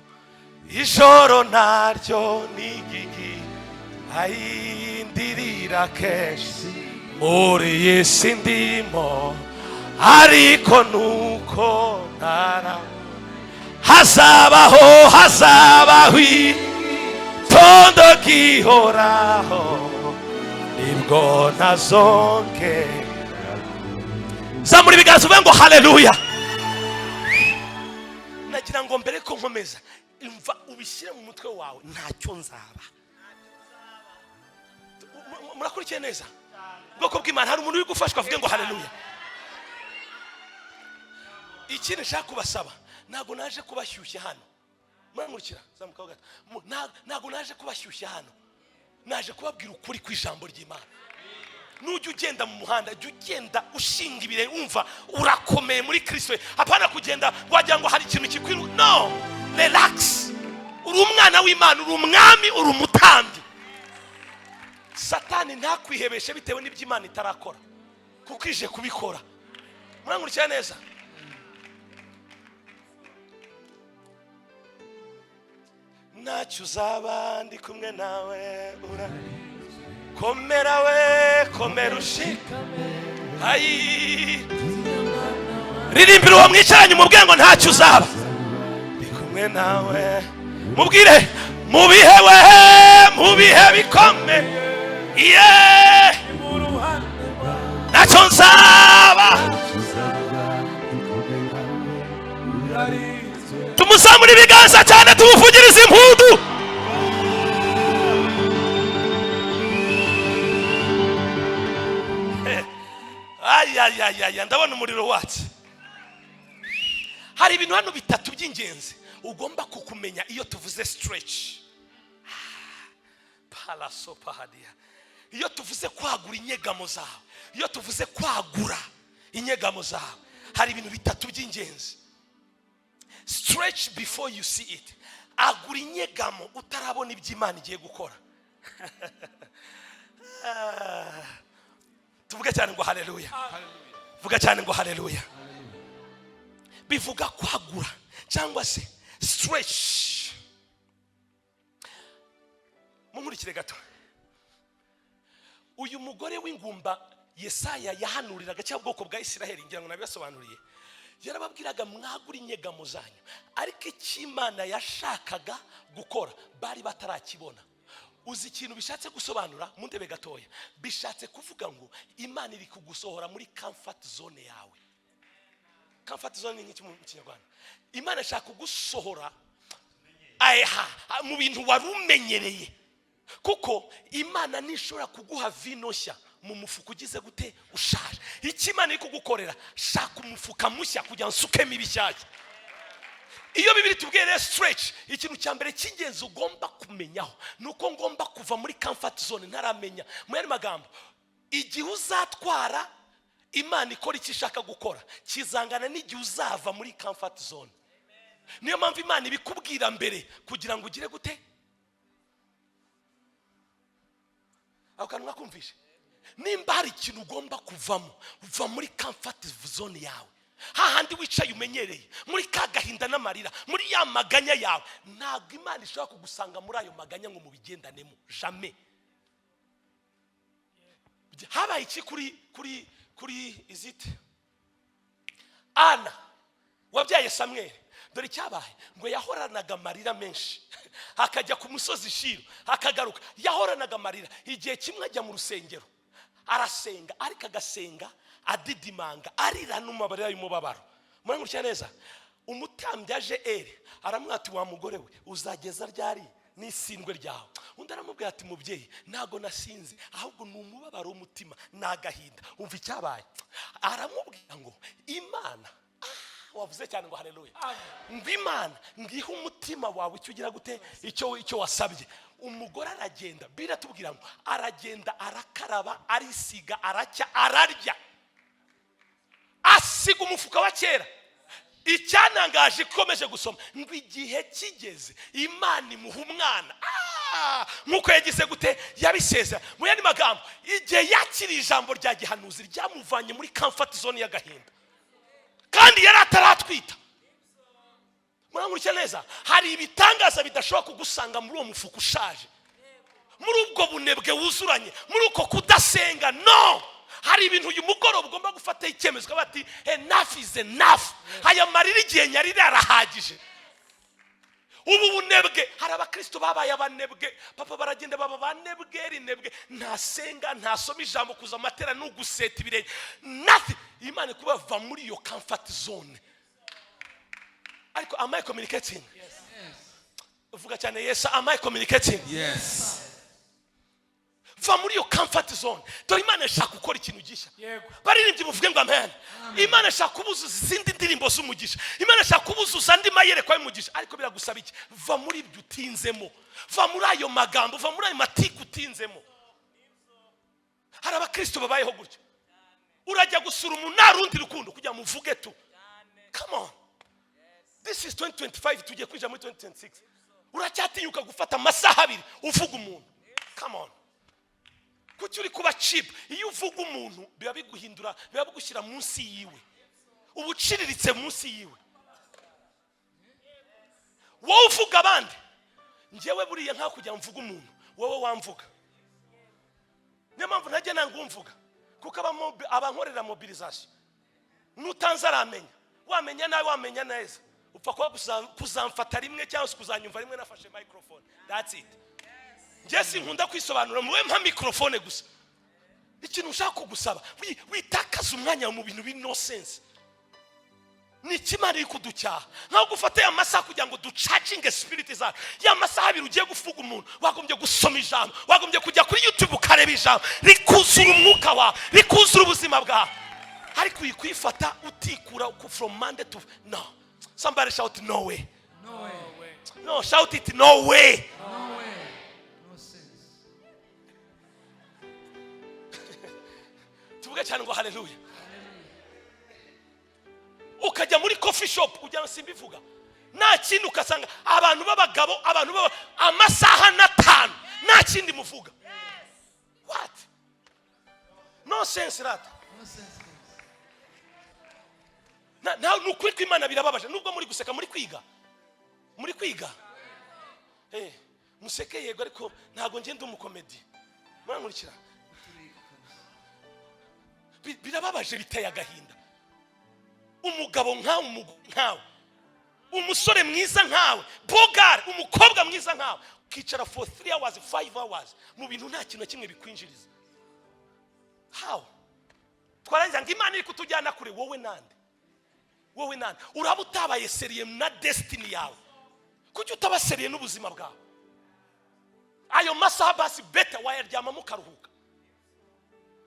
ijoro naryo ni igigi, ayindirira kenshi muri iyi si ndimo, ariko nuko ntara hazabaho itondo gihoraho, nibwo ntazongera. Zamura ibiganza uvuge ngo haleluya. Nagira ngo mbere ko nkomeza imva ubishyire mu mutwe wawe, ntacyo nzaba. Murakurikiye neza? Bwoko bw'Imana hari umuntu uri gufashwa avuge ngo haleluya. Ikintu nshaka kubasaba, ntago naje kubashyushya hano. Muramurikira zamuka gato. Ntago naje kubashyushya hano, naje kubabwira ukuri kw'ijambo ry'Imana. Nujya ugenda mu muhanda, jya ugenda ushinga ibire, umva urakomeye muri Kristo. Hapana kugenda wagira ngo hari ikintu kikwiru. No, relax. Uri umwana w'Imana, uri umwami, uri umutambi. Satani ntakwihebeshe bitewe n'iby'Imana itarakora, kuko ije kubikora. Murankurikira neza? Ntacyo uzaba ndi kumwe nawe, komera we, komera ushikame. Ayi ririmbira uwo mwicaranye umubwire ngo ntacyo uzaba ndi kumwe nawe. Mubwire mu bihe we, mu bihe bikomeye, ntacyo nzaba. Tumusambura ibiganza cyane, tumuvugiriza impundu. Ndabona umuriro wacu. Hari ibintu hano bitatu by'ingenzi ugomba kukumenya iyo tuvuze stretch. Iyo tuvuze kwagura inyegamo zawe, iyo tuvuze kwagura inyegamo zawe, hari ibintu bitatu by'ingenzi. Stretch before you see it. Agura inyegamo utarabona iby'Imana igiye gukora. Tuvuge cyane ngo haleluya. Vuga cyane ngo haleluya. Bivuga kwagura cyangwa se stretch. Munkurikire gato. Uyu mugore w'ingumba Yesaya yahanuriraga cyangwa ubwoko bwa Isiraheli, ngira ngo nabibasobanuriye. Yarababwiraga mwagura inyegamo zanyu, ariko icy'Imana yashakaga gukora bari batarakibona. Uzi ikintu bishatse gusobanura? Mundebe gatoya. Bishatse kuvuga ngo Imana iri kugusohora muri comfort zone yawe. Comfort zone ni iki mu Kinyarwanda? Imana ishaka kugusohora mu bintu warumenyereye. Kuko Imana nishobora kuguha vino nshya mu mufuka ugize gute ushaje. Iki Imana iri kugukorera, shaka umufuka mushya kugira nsukemo ibishyashya. Iyo Bibiri tubwire stretch, ikintu cya mbere cy'ingenzi ugomba kumenyaho nuko ngomba kuva muri comfort zone ntaramenya. Mu yandi magambo, igihe uzatwara Imana ikora icyo ishaka gukora kizangana n'igihe uzava muri comfort zone. Niyo mpamvu Imana ibikubwira mbere kugira ngo ugire gute. Aho kantu mwakumvishe? Nimba hari ikintu ugomba kuvamo, uva muri comfort zone yawe. Hahandi wicaye umenyereye, muri kagahinda n'amarira, muri ya maganya yawe. Ntabwo Imana ishobora kugusanga muri ayo maganya ngo mubigendanemo. Jamais. Habaye iki kuri izite Ana wabyaye Samuel. dore cyabaye ngo yahoranaga amarira menshi akajya ku musozi Shiro akagaruka yahoranaga amarira igihe kimwe ajya mu rusengero arasenga ariko agasenga adidimanga arira n'umubarira y'umubabaro murankurikira neza umutambyi aje aramwati wa mugore we uzageza ryari n'isindwe ryawe undi aramubwira ati mubyeyi ntago nasinze ahubwo ni umubabaro w'umutima n'agahinda umva icyabaye aramubwira ngo Imana wavuze cyane ngo haleluya ngo Imana ngihe umutima wawe icyo ugira gute icyo wasabye umugore aragenda biratubwira ngo aragenda arakaraba arisiga aracya ararya asiga umufuka wa kera icyanangaje ikomeje gusoma ngo igihe kigeze Imana imuha umwana nkuko yagize gute yabiseza mu yandi magambo igihe yakiri ijambo rya gihanuzi ryamuvanye muri comfort zone y'agahinda kandi yari ataratwita murankurikira neza hari ibitangaza bidashobora kugusanga muri uwo mufuka ushaje muri ubwo bunebwe wuzuranye muri uko kudasenga no hari ibintu uyu mugoroba ugomba gufata icyemezo bati enough is enough aya marira igihe nyari arahagije ubu bunebwe hari abakristo babaye abanebwe papa baragenda baba banebwe ntasenga ntasoma ijambo kuza amatera n'uguseta ibirenge nothing Imana kuba va muri iyo comfort zone ariko am I communicating? Yes. Uvuga cyane yes, am I communicating? Yes. Va muri iyo comfort zone dore Imana ishaka gukora ikintu gishya baririmbye muvuge ngo amen. Imana ishaka kubuza izindi ndirimbo z'umugisha Imana ishaka kubuza andi mayerekwa y'umugisha ariko biragusaba iki va muri ibyo utinzemo va muri ayo magambo va muri ayo matiku utinzemo hari abakristo babayeho gutyo urajya gusura umuntu narundi rukundo kujya muvuge tu come on this is 2025 tujye kwinjira muri 2026 uracyatinyuka gufata amasaha abiri uvuga umuntu come on kuki uri kuba cheap iyo uvuga umuntu biba biguhindura biba bigushyira munsi yiwe ubuciriritse munsi yiwe wowe uvuga abandi njyewe buriya nka kujya mvuga umuntu wowe wamvuga niyo mpamvu ntajya nangumvuga kuko abankorera mobilisation nutanze aramenya wamenya nawe wamenya neza upfa kuba kuzamfata rimwe cyangwa kuzanyumva rimwe nafashe microphone that's it Jesse nkunda kwisobanura muwe mpa microphone gusa ikintu ushaka kugusaba witakaza umwanya mu bintu bi no sense ni kimari ikuducyaha nkaho gufata amasaha kugira ngo ducharging spirit za ya masaha abiri ugiye gufuga umuntu wagombye gusoma ijambo wagombye kujya kuri YouTube ukareba ijambo rikuzura umwuka wa rikuzura ubuzima bwawe ariko kwifata utikura from Monday to no somebody shout no way no shout it no way tuvuge cyane ngo haleluya ukajya muri coffee shop ujya simbivuga nta kintu ukasanga abantu b'abagabo abantu amasaha n'atanu nta kindi muvuga what no sense rat na nukuri kw'Imana birababaje nubwo muri guseka muri kwiga museke yego ariko ntago ngende umukomedi mwankurikira birababaje biteye agahinda umugabo nkawe umusore mwiza nkawe bogar umukobwa mwiza nkawe kicara for 3 hours 5 hours mu bintu nta kintu kimwe bikwinjiriza how twarangiza ngo Imana iri kutujyana kure wowe nande uraba utabaye seriye na destiny yawe kuki utabaseriye n'ubuzima bwawe ayo masaha basi better wayaryama mukaruhuka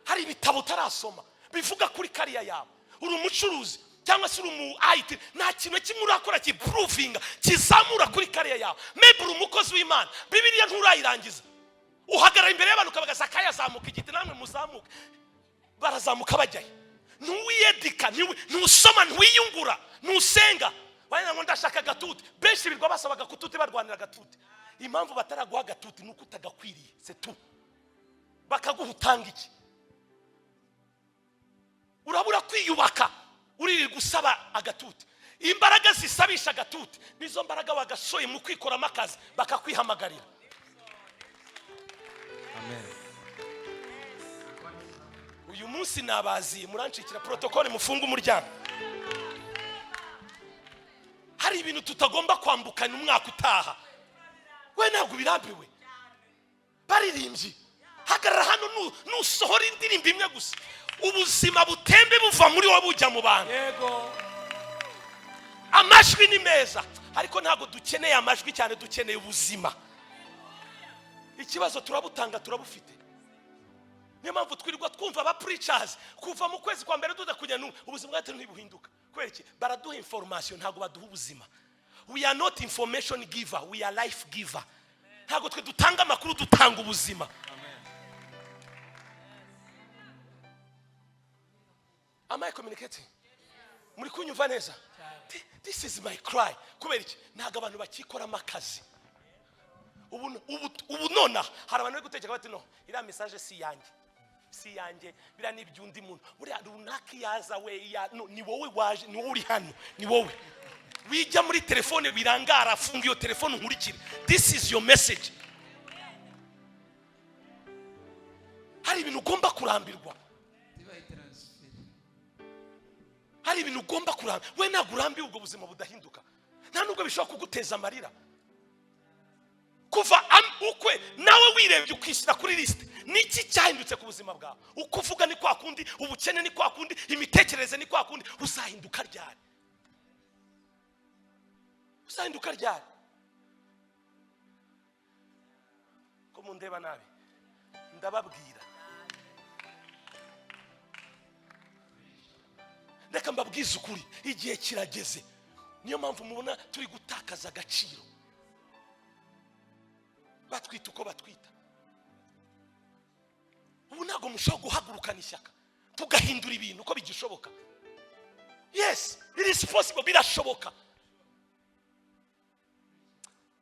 hari ibitabo utarasoma bivuga kuri kariya yawe uri umucuruzi cyangwa se uri mu IT nta kintu kimwe urakora kiprovinga kizamura kuri kariya yawe maybe uri umukozi w'Imana Bibiliya nturayirangiza uhagarara imbere y'abantu kabagaza kayazamuka igiti namwe muzamuka barazamuka bajyaye ntuwiyedika ntusoma ntuwiyungura ntusenga banyana ngo ndashaka gatuti benshi birwa basabaga kututi barwanira gatuti impamvu bataraguha gatuti nuko utagakwiriye c'est tout bakaguha utanga iki urabura kwiyubaka uriri gusaba agatuti imbaraga zisabisha agatuti nizo mbaraga wagasoye mu kwikoramo akazi bakakwihamagarira amen uyu munsi nabaziye murancikira protocole mufunga umuryango hari ibintu tutagomba kwambukana umwaka utaha. We ntabwo birambiwe baririmbyi, hagarara hano nusohora indirimbo imwe gusa, ubuzima butembe buva muri wowe bujya mu bantu. Yego. Amajwi ni meza, ariko ntabwo dukeneye amajwi cyane, dukeneye ubuzima. Ikibazo turabutanga turabufite. Niyo mpamvu twirirwa twumva aba preachers kuva mu kwezi kwa mbere duda kujya ubuzima bwacu ntibuhinduka. Kubera iki? Baraduha information, ntabwo baduha ubuzima. We are not information giver, we are life giver. Ntabwo twe dutanga amakuru, dutanga ubuzima. Am I communicating? Muri kunyumva neza? This is my cry. Kubera iki? Ntabwo abantu bakikoramo akazi. Ubu nona hari abantu bari gutegeka bati no, iriya message si yanjye bira n'ibyundi muntu. Buriya runaka yaza we ni wowe waje, ni wowe uri hano, ni wowe. Wijya muri telefone birangara, afunga iyo telefone nkurikire. This is your message. Hari ibintu ugomba kurambirwa. Hari ibintu ugomba kurambirwa. We ntabwo urambiwe ubwo buzima budahinduka. Nta nubwo bishobora kuguteza amarira. Kuva ukwe nawe wirebye ukishyira kuri list, niki cyahindutse ku buzima bwawe? Ukuvuga ni kwa kundi, ubukene ni kwa kundi, imitekerereze ni kwa kundi. Uzahinduka ryari? Uzahinduka ryari? Ko mundeba nabi ndababwira, reka mbabwize ukuri, igihe kirageze. Niyo mpamvu mubona turi gutakaza agaciro. Batwita uko batwita. Ubu ntabwo mushobora guhagurukana ishyaka tugahindura ibintu uko bigishoboka. Yes, it is possible, birashoboka.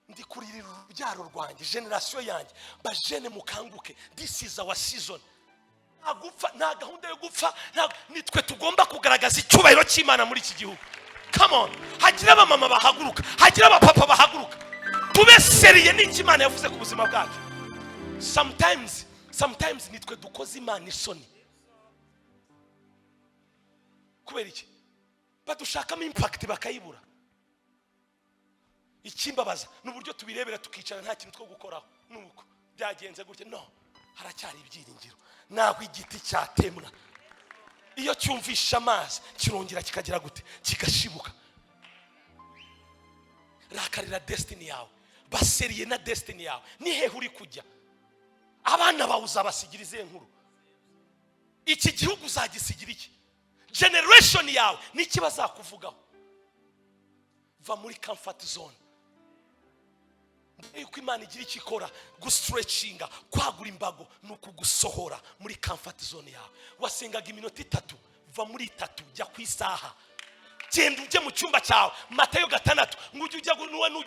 Ndi kuririra urubyaro rwanjye, generation yanjye, bajene mukanguke. This is our season. Nta gahunda yo gupfa, nitwe tugomba kugaragaza icyubahiro cy'Imana muri iki gihugu. Come on, hagira abamama bahaguruka, hagira abapapa bahaguruka. Tube seriye n'iki Imana yavuze ku buzima bwacu. Sometimes nitwe dukoze Imana isoni. Kubera iki? Badushakamo impact bakayibura. Ikimbabaza n'uburyo tubirebera tukicara nta kintu two gukoraho. Nuko byagenze gutya. No, haracyari ibyiringiro. Naho igiti cyatemwa, iyo cyumvisha amazi kirongera kikagira gute? Kigashibuka. Rakarira destiny yawe, baseriye na destiny yawe. Ni hehe uri kujya? Abana bawe uzabasigira izihe nkuru? Iki gihugu uzagisigira iki? Generation yawe niki bazakuvugaho? Va muri comfort zone. Yuko Imana igira iki ikora, gustretchinga, kwagura imbago, nuko gusohora muri comfort zone yawe. Wasengaga iminota 3, va muri 3 jya ku isaha. Genda ujye mu cyumba cyawe. Matayo 6 ngo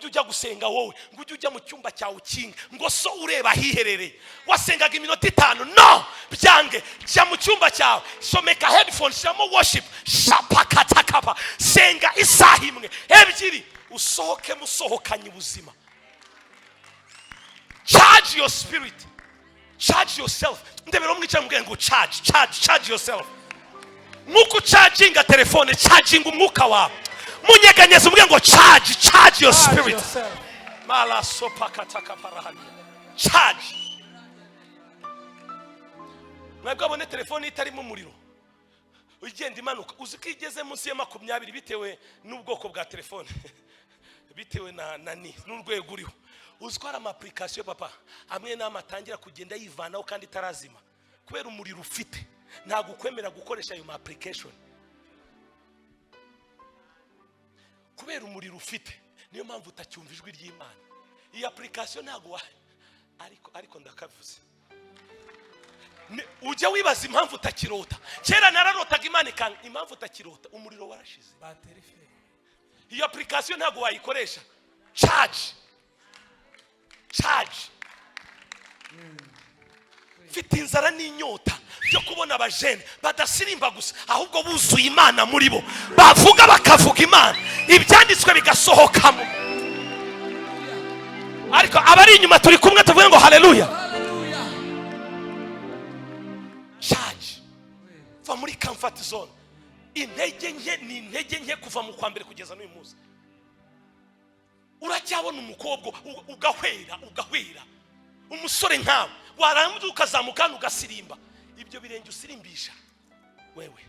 ujya gusenga wowe, ngo ujye mu cyumba cyawe ukinga, ngo so ureba hiherereye. Wasengaga iminota 5, no, byange, jya mu cyumba cyawe, someka headphones, shamo worship, shapakatakapa, senga isaha imwe, ebyiri, usohoke musohokanye ubuzima. Charge your spirit, charge yourself. Ndebera umwicara mubwira ngo charge yourself. Muku charginga telefone, charging umwuka wawe. Munyeganyeza umubwira ngo charge your spirit. Mala sopakataka parahani. Charge. Mwebwe abone telefone itarimo umuriro, ugenda imanuka, uziko igeze munsi ya 20 bitewe n'ubwoko bwa telefone. Bitewe na n'urwego uriho. Uziko hari ama application papa amwe n'amatangira kugenda yivanaho kandi tarazima kubera umuriro ufite. Ntago kwemera gukoresha ayo application kubera umuriro ufite. Niyo mpamvu utacyumva ijwi ry'Imana. Iyi application ntago ariko ndakavuze. Ujya wibaza impamvu utakirota. Kera nararotaga Imana ikanga, impamvu utakirota umuriro warashize. Iyi application ntago wayikoresha. Charge. Fite inzara n'inyota byo kubona abajene badasirimba gusa, ahubwo buzuye Imana muri bo, bavuga bakavuga Imana, ibyanditswe bigasohokamo. Ariko abari inyuma turi kumwe tuvuge ngo haleluya. Charge. Va muri comfort zone. Intege nke kuva mu kwa mbere kugeza n'uyu munsi. uracyabona umukobwa ugahwera umusore nkawe warambuka ukazamuka ugasirimba ibyo birenge usirimbisha wewe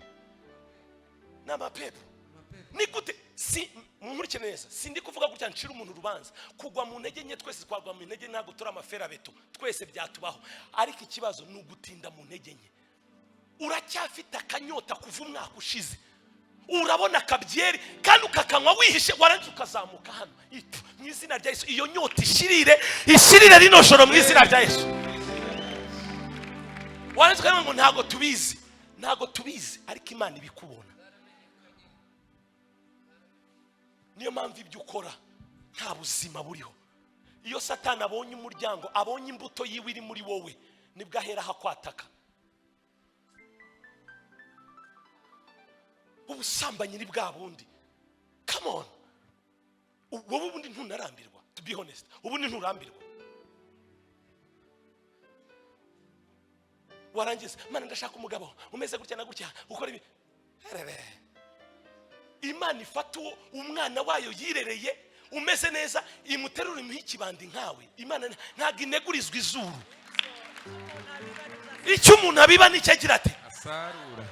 n'amapepo ni gute si mumurike neza sindi kuvuga gutya ncira umuntu urubanza kugwa mu ntege nke twese twagwa mu ntege ntago tura amafera beto twese byatubaho ariko ikibazo ni ugutinda mu ntege nke uracyafite akanyota kuva umwaka ushize urabona akabyeri kandi ukakanywa wihishe warangiza ukazamuka hano mu izina rya Yesu iyo nyota ishirire rino joro mu izina rya Yesu warangiza ukavuga ngo ntago tubizi ariko Imana ibikubona. Niyo mpamvu ibyo ukora nta buzima buriho. Iyo Satani abonye umuryango abonye imbuto yiwe iri muri wowe nibwo ahera hakwataka. Ubusambanyi ni bwa bundi. Come on. Wowe ubundi ntunarambirwa, to be honest. Ubundi nturambirwa. Warangiza Mana ndashaka umugabo umeze gutya na gutya ukora ibi. Imana ifata umwana wayo yirereye umeze neza imuterura imuha ikibandi nkawe. Imana ntago inegurizwa izuru. Icyo umuntu abiba nicyo agira ati asarura.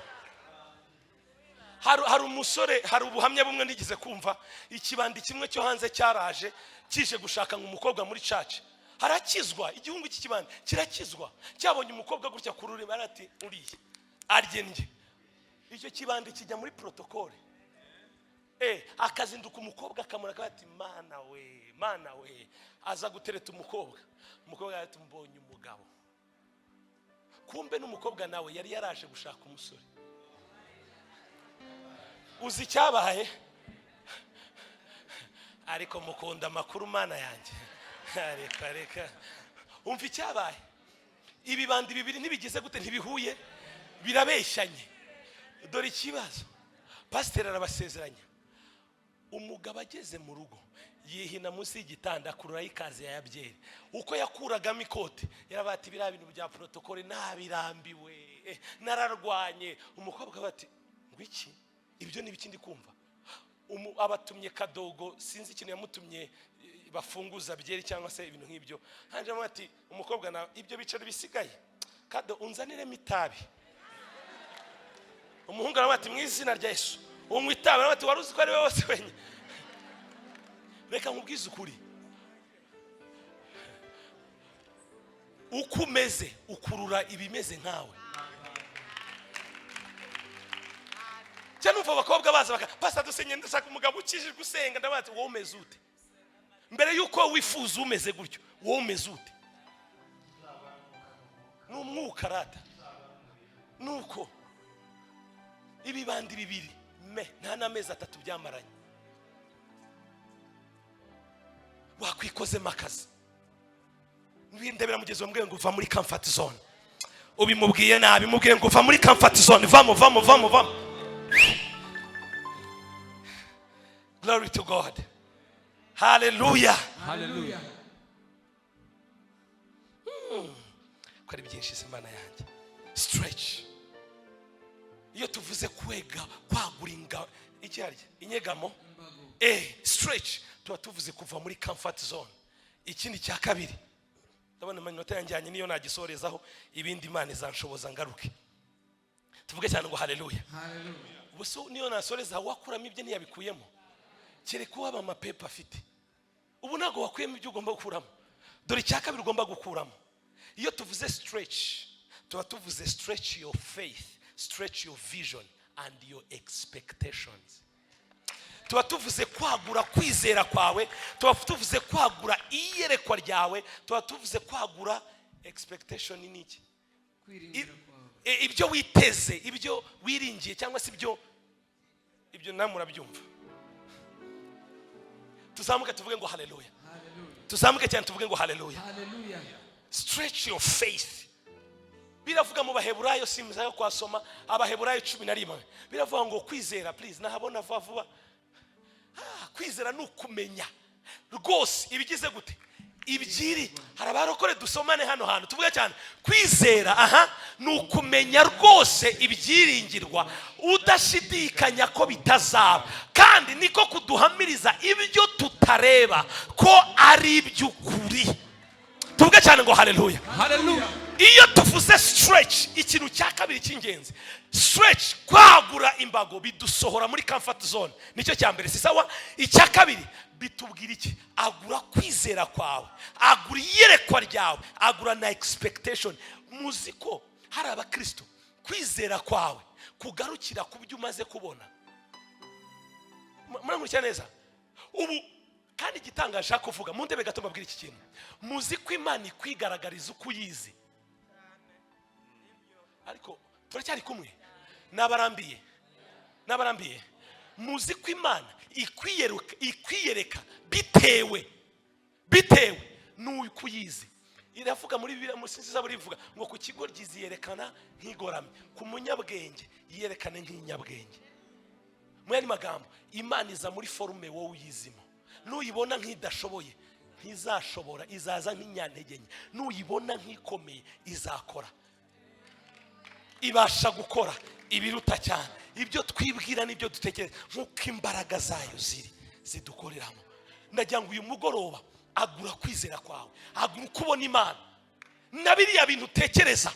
Hari umusore hari ubuhamya bumwe ndigeze kumva ikibandi kimwe cyo hanze cyaraje kije gushaka umukobwa muri church. Harakizwa igihungu cy'ikibandi kirakizwa cyabonye umukobwa gutya kurure barati uriye aryenye. Icyo kibandi kijya muri protocole. Akazinduka umukobwa akamuraka ati mana we aza gutereta umukobwa ati mbonye umugabo. Kumbe n'umukobwa nawe yari yaraje gushaka umusore. Uzi cyabaye ariko mukunda makuru mana yanjye reka umva icyabaye. Ibibandi bibiri ntibigize gute ntibihuye birabeshyanye. Dore ikibazo pasiteri arabasezeranya umugabo ageze mu rugo yihina munsi y'igitanda akurura ikaze ya yabyeri uko yakuragamo ikote yarabati bira bintu bya protocole nabirambiwe nararwanye. Umukobwa bati ngwiki ibyo nibikindi kumva abatumye kadogo sinzi ikintu yamutumye bafunguza byeri cyangwa se ibintu nk'ibyo. Hanje ati umukobwa na ibyo bicaro bisigaye kado unzanire mitabi. Umuhungu arabati mu izina rya Yesu unywa itabi arabati waruzi ko ari we wose wenye. Reka nkubwize ukuri ukumeze ukurura ibimeze nkawe. Cyane umva abakobwa baza baka pastor dusenye ndashaka umugabo ukije gusenga ndabati wowe umeze ute mbere yuko wifuza umeze gutyo wowe umeze ute n'umwuka rata nuko ibibandi bibiri nta n'amezi 3 byamaranye wakwikozemo akazi ndebera mugeze wambwiye ngo uva muri comfort zone ubimubwiye nabi mubwiye ngo uva muri comfort zone vamo. Glory to God. Hallelujah. Kwari byinshi semana yanjye. Stretch. Iyo tuvuze kwega kwaguringa icyarye inyegamo stretch tuvuze kuva muri comfort zone. Ikindi cya kabiri ndabona amanota yanjyanye niyo nagisorezaho ibindi Imana izanshoboza ngaruke. Tuvuge cyane ngo hallelujah. Ubuso niyo nasoreza wakuramo ibyo ntiyabikuyemo. Kereko waba amapepa afite ubu nago wakuyemo ibyo ugomba gukuramo. Dore cya kabiri ugomba gukuramo iyo tuvuze stretch tuvuze stretch your faith, stretch your vision and your expectations. Tuvuze kwagura kwizera kwawe, tuvuze kwagura iyerekwa ryawe, tuvuze kwagura expectation niki ibyo witeze ibyo wiringiye cyangwa se ibyo namura byumva. Tuzamuke tuvuge ngo hallelujah. Tuzamuke cyane tuvuge ngo hallelujah. Stretch your faith. Biravuga mu baheburayo simzayo kwasoma abaheburayo 11 biravuga ngo kwizera please nahabona vuba kwizera nukumenya rwose ibigize gute ibyiri hari abarokore dusomane hano hantu tuvuga cyane kwizera ni ukumenya rwose ibyiringirwa udashidikanya ko bitazaba kandi niko kuduhamiriza ibyo tutareba ko ari iby'ukuri tuvuga cyane ngo haleluya haleluya. iyo tuvuze stretch ikintu cya kabiri cy'ingenzi stretch kwagura imbago bidusohora muri comfort zone nicyo cya mbere si sawa icya kabiri bitubwira iki agura kwizera kwawe agura iyerekwa ryawe agura na expectation muziko hari abakristo kwizera kwawe kugarukira ku byo umaze kubona muramurikira neza ubu kandi igitangaje kuvuga mu ndebe gato mbabwira iki kintu muziko Imana ikwigaragariza uko uyizi ariko turacyari kumwe nabarambiye muziko Imana ikwiyereka bitewe n'uko uyizi iravuga muri Bibiliya musinziza burivuga ngo ku kigo giziyerekana nk'igoramye ku munyabwenge yiyerekane nk'inyabwenge mu yandi magambo Imana iza muri forume wowe uyizimo nuyibona nk'idashoboye ntizashobora izaza nk'inyantege nke nuyibona nk'ikomeye izakora ibasha gukora ibiruta cyane ibyo twibwira n'ibyo dutekereza nk'uko imbaraga zayo zidukoreramo ndagira ngo uyu mugoroba agura kwizera kwawe agura kubona Imana na biriya bintu utekereza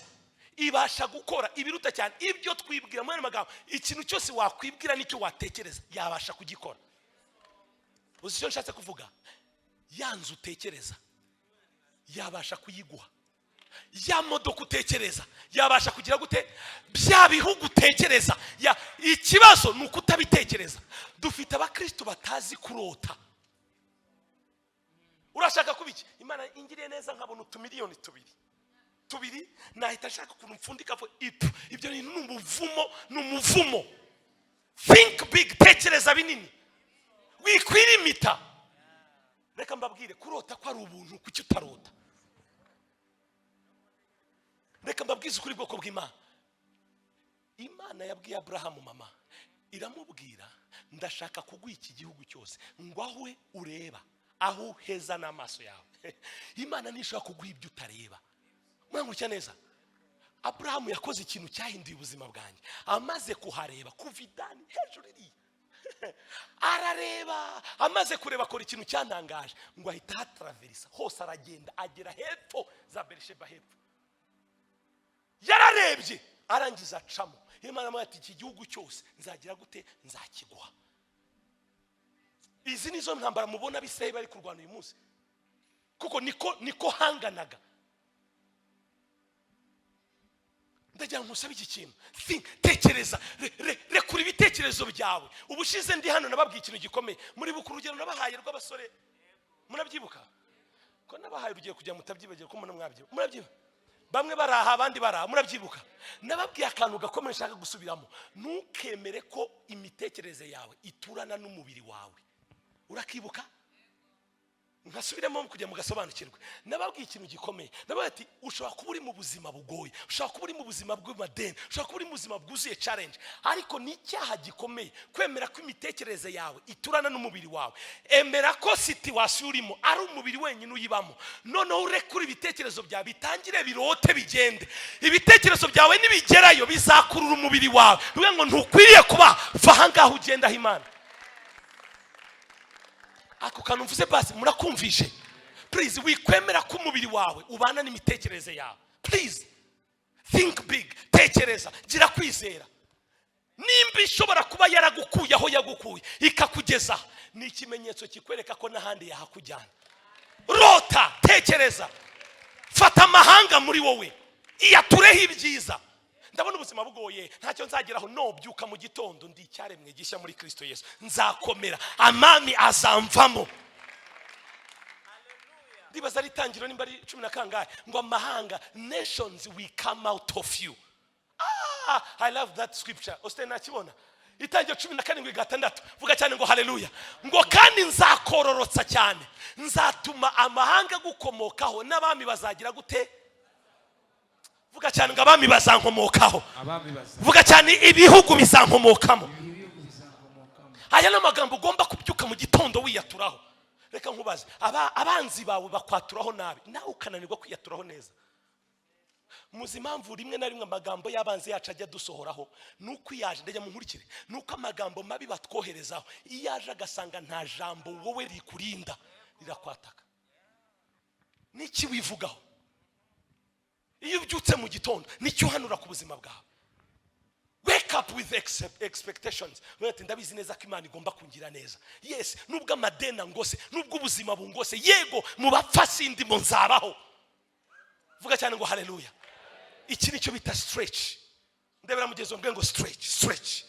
ibasha gukora ibiruta cyane ibyo twibwira mu magambo ikintu cyose wakwibwira n'icyo watekereza yabasha kugikora uzi icyo nshatse kuvuga yanzu utekereza yabasha kuyiguha ya modoka utekereza yabasha kugira gute bya bihugu utekereza ikibazo ni uko utabitekereza dufite abakristo batazi kurota urashaka kubiki Imana ingiriye neza nkabona utumiliyoni tubiri nahita ashaka ukuntu mfundika ibyo ni umuvumo think big tekereza binini wikwirimita reka mbabwire kurota ko ari ubuntu kuki utarota reka mbabwize ukuri bwoko bw'Imana Imana yabwiye Abrahamu mama iramubwira ndashaka kuguha iki gihugu cyose ngo aho ureba aho heza n'amaso yawe Imana nishaka kuguha ibyo utareba mwangucya neza Abrahamu yakoze ikintu cyahinduye ubuzima bwanjye amaze kuhareba kuvidani hejuru iri arareba amaze kureba akora ikintu cyantangaje ngo ahita hatraverisa hose aragenda agera hepfo za Berisheba hepfo yararebye arangiza acamo Imana amwati iki gihugu cyose nzagira gute nzakiguha izi nizo ntambara mubona bisaye bari kurwana uyu munsi kuko niko hanganaga ndagira ngo usabe iki kintu tekereza rekura ibitekerezo byawe ubushize ndi hano nababwiye ikintu gikomeye muri bukuru urugero nabahaye rw'abasore murabyibuka ko nabahaye rugiye kujya mutabyibagiye ko murabyibuka bamwe baraha abandi baraha murabyibuka nababwiye akantu gakomeye nshaka gusubiramo ntukemere ko imitekerereze yawe iturana n'umubiri wawe urakibuka nkasubiramo kujya mugasobanukirwe nababwiye ikintu gikomeye nababwiye ati ushobora kuba uri mu buzima bugoye ushobora kuba uri mu buzima bw'amadeni ushobora kuba uri mu buzima bwuzuye challenge ariko ni icyaha gikomeye kwemera ko imitekerereze yawe iturana n'umubiri wawe emera ko situation urimo ari umubiri wenyine uyibamo noneho urekura ibitekerezo byawe bitangire birote bigende ibitekerezo byawe nibigerayo bizakurura umubiri wawe bivuga ngo ntukwiriye kuba va ngaho ugenda aho Imana ako kantu mvuze basi murakumvishe please wikwemera ko umubiri wawe ubana n'imitekerereze yawe please think big tekereza gira kwizera nimba ishobora kuba yaragukuye aho yagukuye ikakugeza ni ikimenyetso kikwereka ko n'ahandi yahakujyana rota tekereza fata amahanga muri wowe iyatureho ibyiza ndabona ubuzima bugoye ntacyo nzageraho nobyuka mu gitondo ndi icyaremwe gishya muri Kristo Yesu nzakomera amami azamvamo ndibaza ari tangiro nimba ari 10 na kangahe ngo amahanga nations will come out of you I love that scripture oste nakibona itangiro 17:6 vuga cyane ngo haleluya ngo kandi nzakororotsa cyane nzatuma amahanga gukomokaho n'abami bazagira gute vuga cyane ngo abami bazankomokaho vuga cyane ibihugu bizankomokamo aya n'amagambo ugomba kubyuka mu gitondo wiyaturaho reka nkubaze abanzi bawe bakwaturaho nabi nawe ukananirwa kwiyaturaho neza. Muzi impamvu rimwe na rimwe amagambo y'abanzi yacu ajya dusohoraho nuko yaje ndajya munkurikire nuko amagambo mabi batwoherezaho iyaje agasanga nta jambo wowe rikurinda rirakwataka. Niki wivugaho iyo ubyutse mu gitondo nicyo hanura ku buzima bwawe. Wake up with expectations. Wete ndabizi neza ko Imana igomba kungira neza. Yes, nubwo amadena ngose, nubwo ubuzima bungose, yego mubapfa sindi mo nzabaho. Vuga cyane ngo haleluya. Iki nicyo bita stretch. Ndebera mugezo mbwe ngo stretch.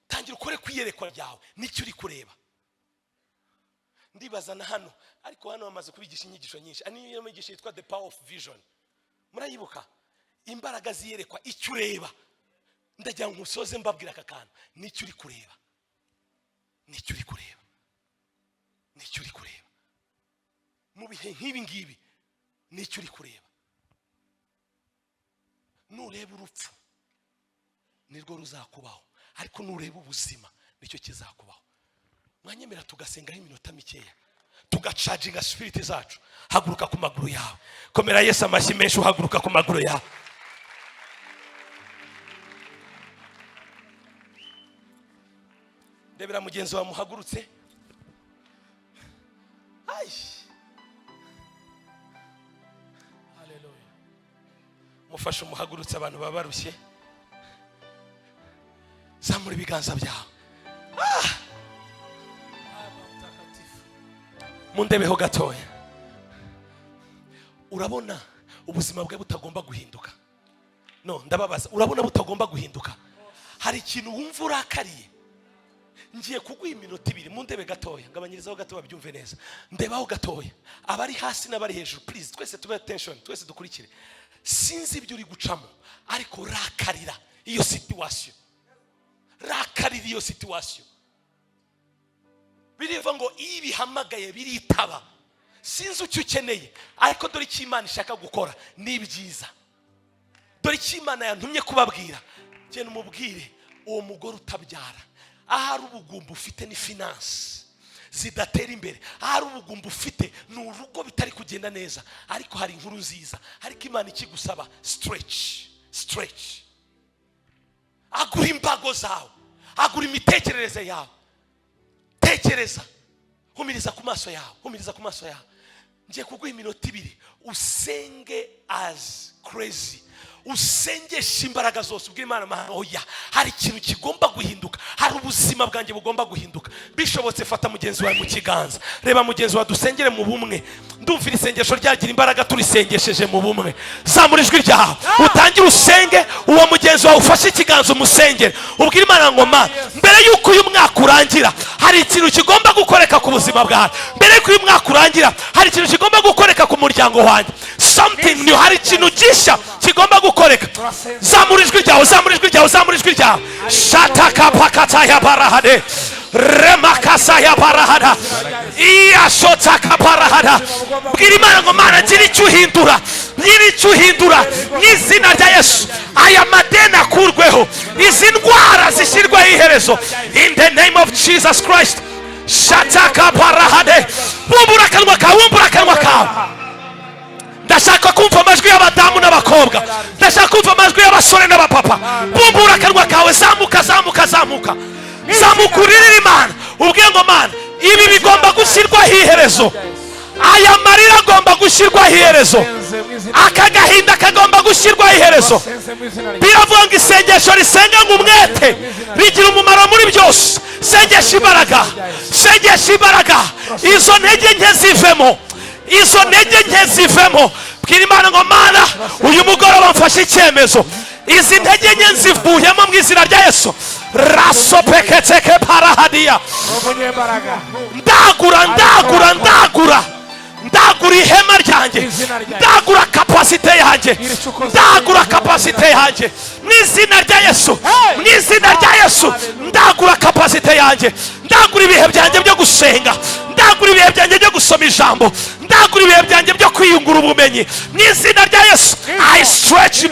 Tangira ukore kwiyerekwa ryawe nicyo uri kureba. Ndibaza na hano ariko hano bamaze kubigisha inyigisho nyinshi. Ani iyo migisho yitwa the power of vision. Murayibuka? Imbaraga ziyerekwa icyo ureba. Ndagira ngo usoze mbabwira aka kantu nicyo uri kureba. Nicyo uri kureba. Nicyo uri kureba. Mu bihe nk'ibi ngibi nicyo uri kureba. Nureba urupfu nirwo ruzakubaho, ariko nureba ubuzima nicyo kizakubaho. Mwanyemera tugasengaho iminota mikeya tugacaginga spirit zacu. Haguruka ku maguru yawe, komera Yesu amashyi menshi, uhaguruka ku maguru yawe. Ndebera mugenzi wawe muhagurutse. Ai, haleluya. Mufashe umuhagurutse abantu babarushye. Zamura ibiganza byawe. Mundebeho gatoya. Urabona ubuzima bwe butagomba guhinduka? No, ndababaza, urabona butagomba guhinduka? Hari ikintu wumva urakariye? Ngiye kuguha iminota 2, mundebe gatoya, ngabanyirizaho gato babyumve neza. Ndebaho gatoya. Abari hasi n'abari hejuru, please twese tube attention, twese dukurikire. Sinzi ibyo uri gucamo, ariko rakarira iyo situation. Rakarira iyo situation. Biriva ngo ibi hamagaye biritaba. Sinzi icyo ukeneye, ariko dore icyo Imana ishaka gukora ni byiza. Dore icyo Imana yantumye kubabwira. Genda umubwire uwo mugore utabyara, ahari ubugumba ufite ni finance zidatera imbere, ahari ubugumba ufite ni urugo bitari kugenda neza, ariko hari inkuru nziza. Ariko Imana ikigusaba stretch. Agura imbago zawe, agura imitekerereze yawe. Tekereza, humiriza ku maso yawe. Ngiye kuguha iminota 2 usenge as crazy. Usengesha imbaraga zose ubwira Imana mahano oya, hari ikintu kigomba guhinduka, hari ubuzima bwanjye bugomba guhinduka. Bishobotse fata mugenzi wawe mu kiganza, reba mugenzi wawe dusengere mu bumwe. Ndumvira isengesho ryagira imbaraga turisengesheje mu bumwe. Zamura ijwi ryawe utangire usenge, uwo mugenzi wawe ufashe ikiganza umusengere. Ubwira Imana ngo Mana, mbere yuko uyu mwaka urangira hari ikintu kigomba gukoreka ku buzima bwawe. Mbere yuko uyu mwaka urangira hari ikintu kigomba gukoreka ku muryango wanjye. Something new, hari ikintu gisha kigomba gukoreka. Zamura ijwi ryawe. Shataka pakata ya barahade. Remakasa ya barahada. Iya shotaka barahada. Bwira Imana ngo Mana gira icyo uhindura n'izina rya Yesu. Aya madena kurweho, izi ndwara zishyirwaho iherezo. In the name of Jesus Christ. Shataka barahade. Bumbura akanwa kawe. Ndashaka kumva amajwi y'abadamu n'abakobwa. Ndashaka kumva amajwi y'abasore n'abapapa. Bumbura akanwa kawe, zamuka. Zamukurira Imana. Ubwiye ngo Mana, ibi bigomba gushyirwaho iherezo. Aya marira agomba gushyirwaho iherezo. Aka gahinda kagomba gushyirwaho iherezo. Biravuga ngo isengesho risenga nk'umwete rigira umumaro muri byose. Sengesha imbaraga. Izo ntege nke zivemo. Bwira Imana ngo Mana, uyu mugoroba mfashe icyemezo. Izi ntege nke nzivuyemo mu izina rya Yesu. Raso peketeke parahadia. Ndagura ihema ryanjye. Ndagura kapasite yanjye. Mu izina rya Yesu. Ndagura kapasite yanjye. Ndagura ibihe byanjye byo gusenga. Ndagura ibihe byanjye byo gusoma ijambo. Ndagura ibihe byanjye byo kwiyungura ubumenyi. Mu izina rya Yesu. I stretch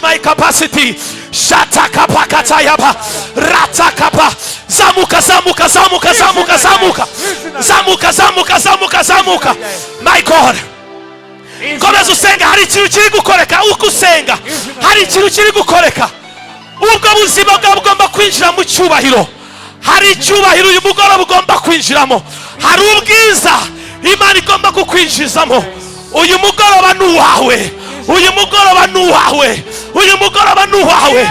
my capacity. Shatakapa katayaba. Ratakapa. zamuka zamuka zamuka zamuka zamuka zamuka zamuka zamuka zamuka. My God, komeza usenga. Hari ikintu kiri gukoreka uko usenga, hari ikintu kiri gukoreka. Ubwo buzima bwawe bugomba kwinjira mu cyubahiro. Hari icyubahiro uyu mugoroba ugomba kwinjiramo. Hari ubwiza Imana igomba kukwinjizamo. Uyu mugoroba ni uwawe, uyu mugoroba ni uwawe, uyu mugoroba ni uwawe.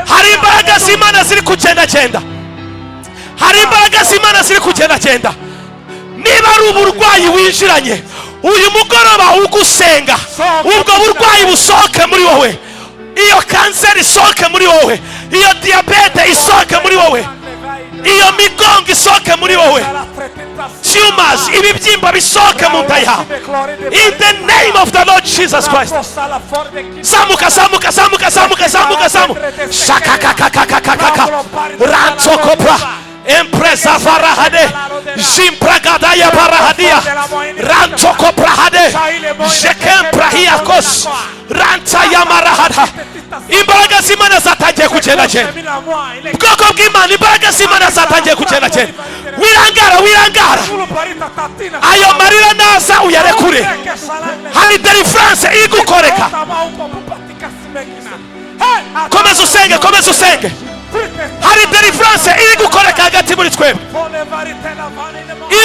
Hari imbaraga z'Imana ziri kugendagenda, hari imbaraga z'Imana ziri kugendagenda. Niba ari uburwayi winjiranye uyu mugoroba ugusenga, ubwo burwayi busohoke muri wowe. Iyo kanseri isohoke muri wowe, iyo diabete isohoke muri wowe, iyo migongo isohoke muri wowe, tumors, ibibyimba bisohoke mu nda yawe. In the name of the Lord Jesus Christ. Zamuka zamuka zamuka zamuka zamuka zamuka. Shakakakakakakaka. Rantokopra. Empresa farahade. Jimpragadaya barahadia. Rantokoprahade. Jekemprahiakos. Rantaya marahada. Imbaraga z'Imana zatangiye kugenda cyane. Bwoko bw'Imana imbaraga z'Imana zatangiye kugenda cyane. Wirangara wirangara. Ayo marira naza uyarekure. Hari deliverance iri gukoreka. Komeza usenge, komeza usenge. Hari deliverance iri gukoreka hagati muri twebwe.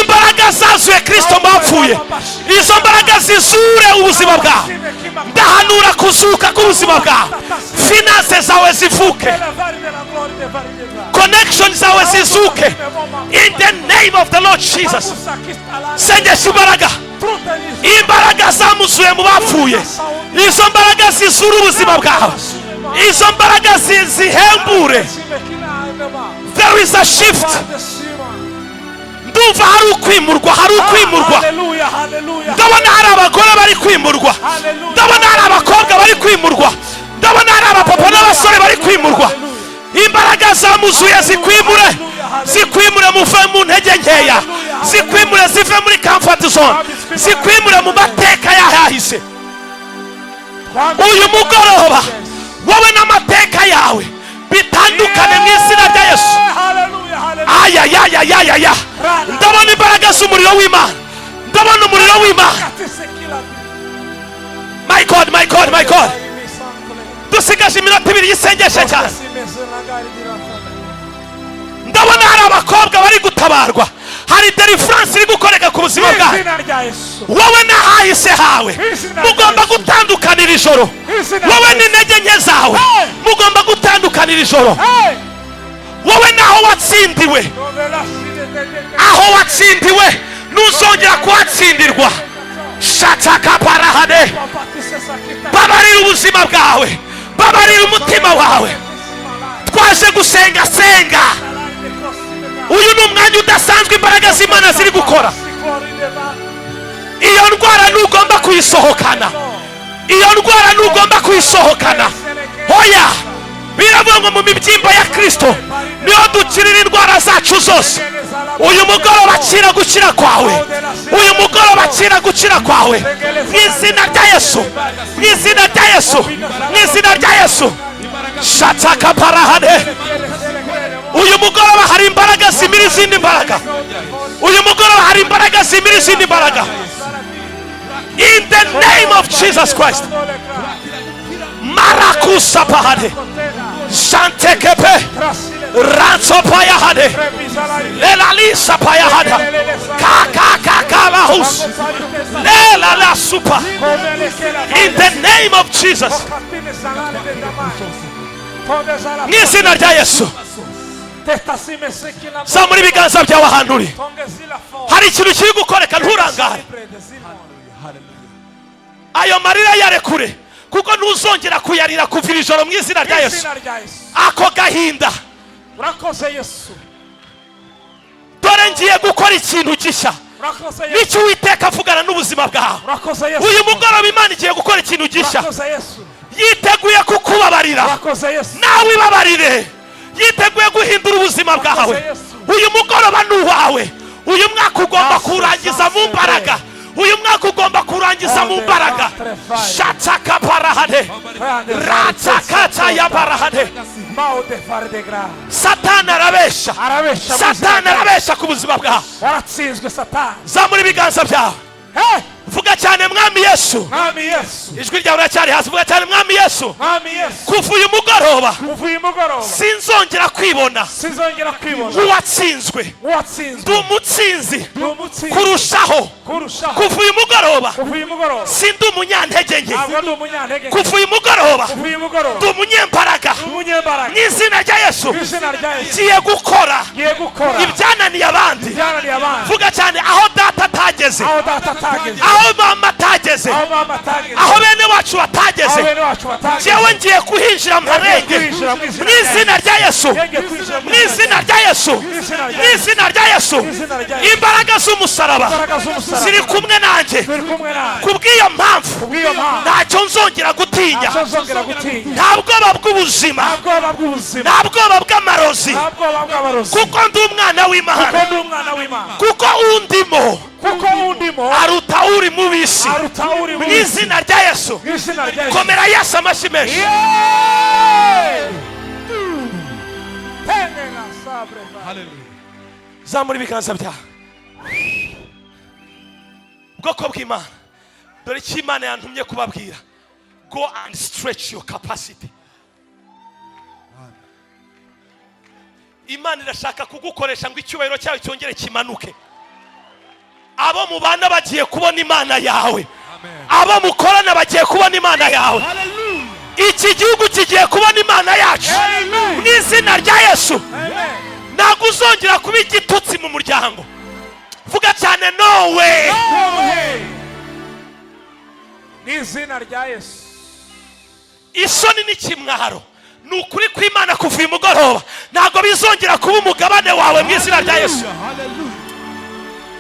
Imbaraga zazuye Kristo bapfuye, izo mbaraga zizure ubuzima bwawe. Ndahanura kuzuka k'ubuzima bwawe. Finance zawe zivuke, connection zawe zizuke. In the name of the Lord Jesus. Sengesha imbaraga, imbaraga zamuzuye mu bapfuye. Izo mbaraga zizure ubuzima bwawe, izo mbaraga zihembure. There is a shift. Ndumva hari ukwimurwa, hari ukwimurwa. Ndabona hari abagore bari kwimurwa, ndabona hari abakobwa bari kwimurwa, ndabona hari abapapa n'abasore bari kwimurwa. Imbaraga zamuzuye zikwimure, zikwimure muve mu ntege nkeya, zikwimure zive muri comfort zone, zikwimure mu mateka yahahise. Uyu mugoroba wowe n'amateka yawe bitandukane mu izina rya Yesu. Aya ya ya ya ya ya. Ndabona imbaraga z'umuriro w'Imana, ndabona umuriro w'Imana. My God, my God, my God. Dusigaje iminota ibiri yisengeshe cyane. Ndabona hari abakobwa bari gutabarwa, hari deliverance iri gukoreka ku buzima bwawe. Wowe n'ahahise hawe mugomba gutandukanira ijoro. Wowe n'intege nke zawe mugomba gutandukanira ijoro. Wowe naho watsindiwe, aho watsindiwe ntuzongera kuhatsindirwa. Shataka parahade. Babarira ubuzima bwawe, babarira umutima wawe. Twaje gusenga senga. Uyu ni umwanya udasanzwe imbaraga z'Imana ziri gukora. Iyo ndwara ntugomba kuyisohokana, iyo ndwara ntugomba kuyisohokana. Hoya, biravuga ngo mu mibyimba ya Kristo niho dukirira indwara zacu zose. Uyu mugoroba akira gukira kwawe, uyu mugoroba akira gukira kwawe. Mu izina rya Yesu, mu izina rya Yesu, mu izina rya Yesu. Shataka parahade. Uyu mugoroba hari imbaraga zimira izindi mbaraga. Uyu mugoroba hari imbaraga zimira izindi mbaraga. In the name of Jesus Christ. Marakusa pahade. Shantekepe. Ransopaya hade. Lelalisa paya hada. Kakakakabahus. Lelala super. In the name of Jesus. N'izina rya Yesu. Zamura ibiganza byawe ahantu uri. Hari ikintu kiri gukoreka nturangare. Ayo marira yarekure, kuko ntuzongera kuyarira kuva ijoro mu izina rya Yesu. Ako gahinda urakoze Yesu. Dore ngiye gukora ikintu gishya. Nicyo Uwiteka avugana n'ubuzima bwawe. Uyu mugoroba Imana igiye gukora ikintu gishya. Yiteguye kukubabarira, nawe ibabarire. Yiteguye guhindura ubuzima bwawe. Uyu mugoroba ni uwawe. Uyu mwaka ugomba kurangiza mu mbaraga. uyu mwaka ugomba kurangiza mu mbaraga. Shataka parahade ratakata ya parahade. Satani arabesha, Satani arabesha ku buzima bwawe. Waratsinzwe Satani. Zamura ibiganza byawe, vuga cyane mwami Yesu. Ijwi ryawe riracyari hasi, vuga cyane mwami Yesu. Kuva uyu mugoroba sinzongera kwibona uwatsinzwe, ndi umutsinzi kurushaho. Kuva uyu mugoroba sindi umunyantege nke, kuva uyu mugoroba ndi umunyembaraga. Mu izina rya Yesu ngiye gukora ibyananiye abandi. Vuga cyane aho data atageze, aho mama atageze, aho bene wacu batageze, jewe ngiye kuhinjira mu marenge. Mu izina rya Yesu, mu izina rya Yesu, mu izina rya Yesu. Imbaraga z'umusaraba ziri kumwe nanjye. Kubw'iyo mpamvu ntacyo nzongera gutinya. Nta bwoba bw'ubuzima, nta bwoba bw'amarozi, kuko ndi umwana w'Imana, kuko undimo aruta uri mu bisi. Mu izina rya Yesu, komera Yesu amashyi menshi. Zamura ibiganza byawe. Bwoko bw'Imana, dore icyo Imana yantumye kubabwira. Go and stretch your capacity. Imana irashaka kugukoresha ngo icyubahiro cyawe cyongere kimanuke. Abo mubana bagiye kubona Imana yawe, abo mukorana bagiye kubona Imana yawe. Iki gihugu kigiye kubona Imana yacu. Mu izina rya Yesu, ntabwo uzongera kuba igitutsi mu muryango. Vuga cyane no way. Mu izina rya Yesu. Isoni n'ikimwaro ni ukuri kw'Imana kuva uyu mugoroba ntabwo bizongera kuba umugabane wawe. Mu izina rya Yesu,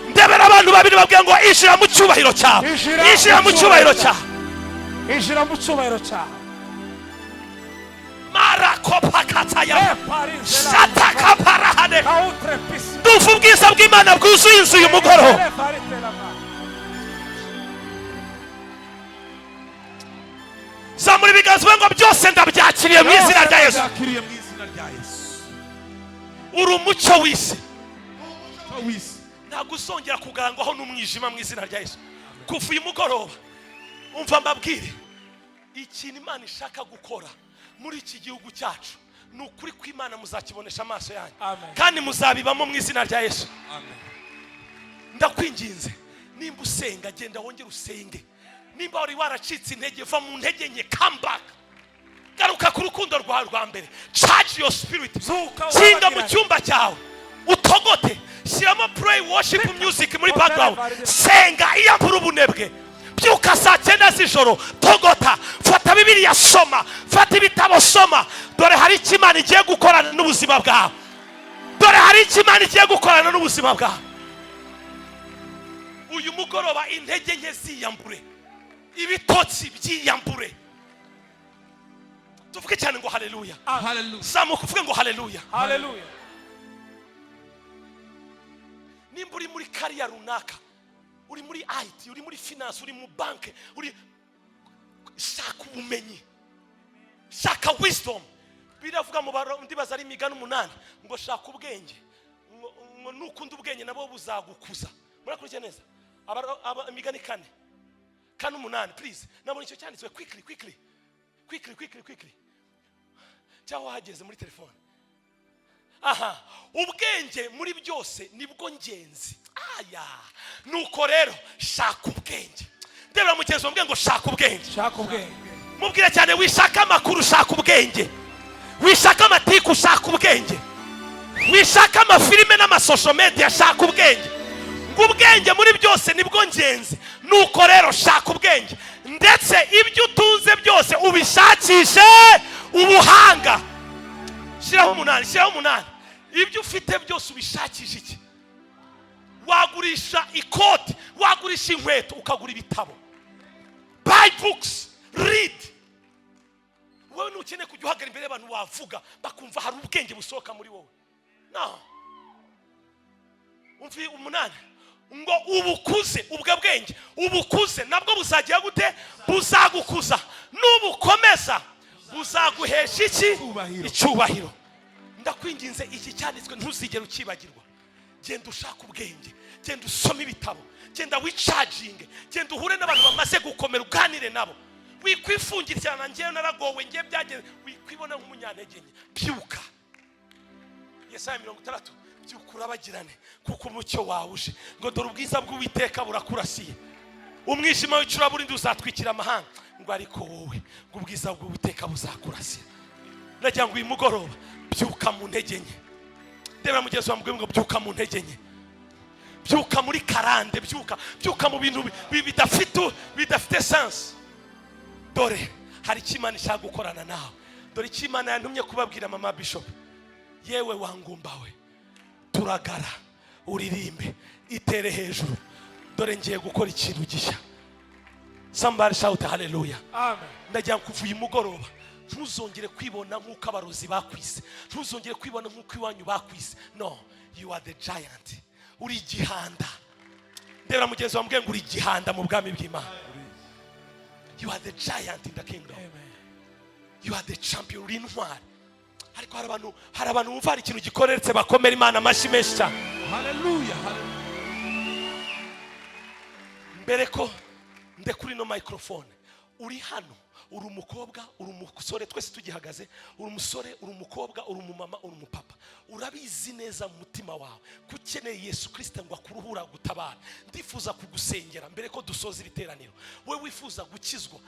ndebera abantu babiri babwiye ngo injira mu cyubahiro cyawe, injira mu cyubahiro cyawe, injira mu cyubahiro cyawe. Marakopakataya shataka parahade. Dufu ubwiza bw'Imana bwuzuye inzu uyu mugoroba. Zamura ibiganza ngo byose ndabyakiriye mu izina rya Yesu. Uri umucyo w'isi, ntabwo uzongera kugarangwaho n'umwijima mu izina rya Yesu. Kuva uyu mugoroba umva mbabwire ikintu Imana ishaka gukora muri iki gihugu cyacu. Ni ukuri kw'Imana muzakibonesha amaso yanyu, kandi muzabibamo mu izina rya Yesu. Ndakwinginze, nimba usenga genda wongere usenge. Nimba wari waracitse intege, va mu ntege nke, come back. Garuka ku rukundo rwawe rwa mbere. Charge your spirit. Kinga mu cyumba cyawe utogote, shyiramo pray worship music muri background. Senga iyambura ubunebwe. Byuka saa 9 z'ijoro, togota, fata Bibiliya soma, fata ibitabo soma. Dore hari icyo Imana igiye gukorana n'ubuzima bwawe. Dore hari icyo Imana igiye gukorana n'ubuzima bwawe. Uyu mugoroba intege nke ziyambure, ibitotsi byiyambure. Tuvuge cyane ngo haleluya. Zamuka uvuge ngo haleluya. Nimba uri muri kariya runaka, uri muri IT, uri muri finance, uri mu banke, uri shaka ubumenyi, shaka wisdom. Biravuga mu ndibaza ari imigani 8 ngo shaka ubwenge, ngo nukunda ubwenge nabo buzagukuza. Murakurikije neza? Imigani 4 8 please. Nabona icyo cyanditswe quickly. Cyawe hageze muri telefone. Aha, ubwenge muri byose nibwo ngenzi. Aya, nuko rero shaka ubwenge. Ndebera mugenzi wambwiye ngo shaka ubwenge. Shaka ubwenge. Mubwire cyane wishaka amakuru, shaka ubwenge. Wishaka amatiku, shaka ubwenge. Wishaka amafilime n'amasocial media, shaka ubwenge. Ubwenge muri byose nibwo ngenzi. Nuko rero shaka ubwenge, ndetse ibyo utunze byose ubishakishe ubuhanga. Shiraho 8. Ibyo ufite byose ubishakisha iki? Wagurisha ikoti, wagurisha inkweto, ukagura ibitabo. Buy books, read. Wowe nukene kujya uhagara imbere y'abantu wavuga bakumva hari ubwenge busohoka muri wowe. No. Umvi 8. ngo ubukuze ubwo bwenge ubukuze nabwo buzagira gute buzagukuza nubukomeza buzaguhesha iki icyubahiro. Ndakwinginze iki cyanditswe ntuzigere ukibagirwa. Genda ushaka ubwenge, genda usome ibitabo, genda wicaginge, genda uhure n'abantu bamaze gukomera uganire nabo. Wikwifungirana ngewe naragowe ngiye byagenze wikwibona nk'umunyantege nke. Byuka. Yesaya 30 byukura bagirane kuko umucyo wawuje ngo dore ubwiza bw'Uwiteka burakurasiye. Umwijima w'icura burindi uzatwikira amahanga ngo ariko wowe ngo ubwiza bw'Uwiteka buzakurasiye. Nagira ngo uyu mugoroba byuka mu ntege nke. Ndebera mugenzi wawe ngo byuka mu ntege nke. Byuka muri karande, byuka mu bintu bidafite sense. Dore hari Imana ishaka gukorana nawe. Dore Imana yantumye kubabwira mama Bishop. Yewe wangumbawe turagara uririmbe itere hejuru. Dore ngiye gukora ikintu gishya. Somebody shout hallelujah. Amen. Ndagira kuvuye umugoroba ntuzongere kwibona nk'uko abarozi bakwise, ntuzongere kwibona nk'uko iwanyu bakwise. No, you are the giant. Uri igihanda. Ndebera mugenzi wawe ngo uri igihanda mu bwami bw'Imana. You are the giant in the kingdom. Amen. You are the champion. Uri intwari. Ariko hari abantu bumva hari ikintu gikoreretse bakomera Imana amashyi menshi cyane. Hallelujah. Mbere ko ndekuri no microphone uri hano, uri umukobwa, uri umusore, twese tugihagaze, uri umusore, uri umukobwa, uri umumama, uri umupapa, urabizi neza mu mutima wawe kukeneye Yesu Kristo ngo akuruhura gutabara. Ndifuza kugusengera mbere ko dusoza ibiteraniro. Wewe wifuza gukizwa,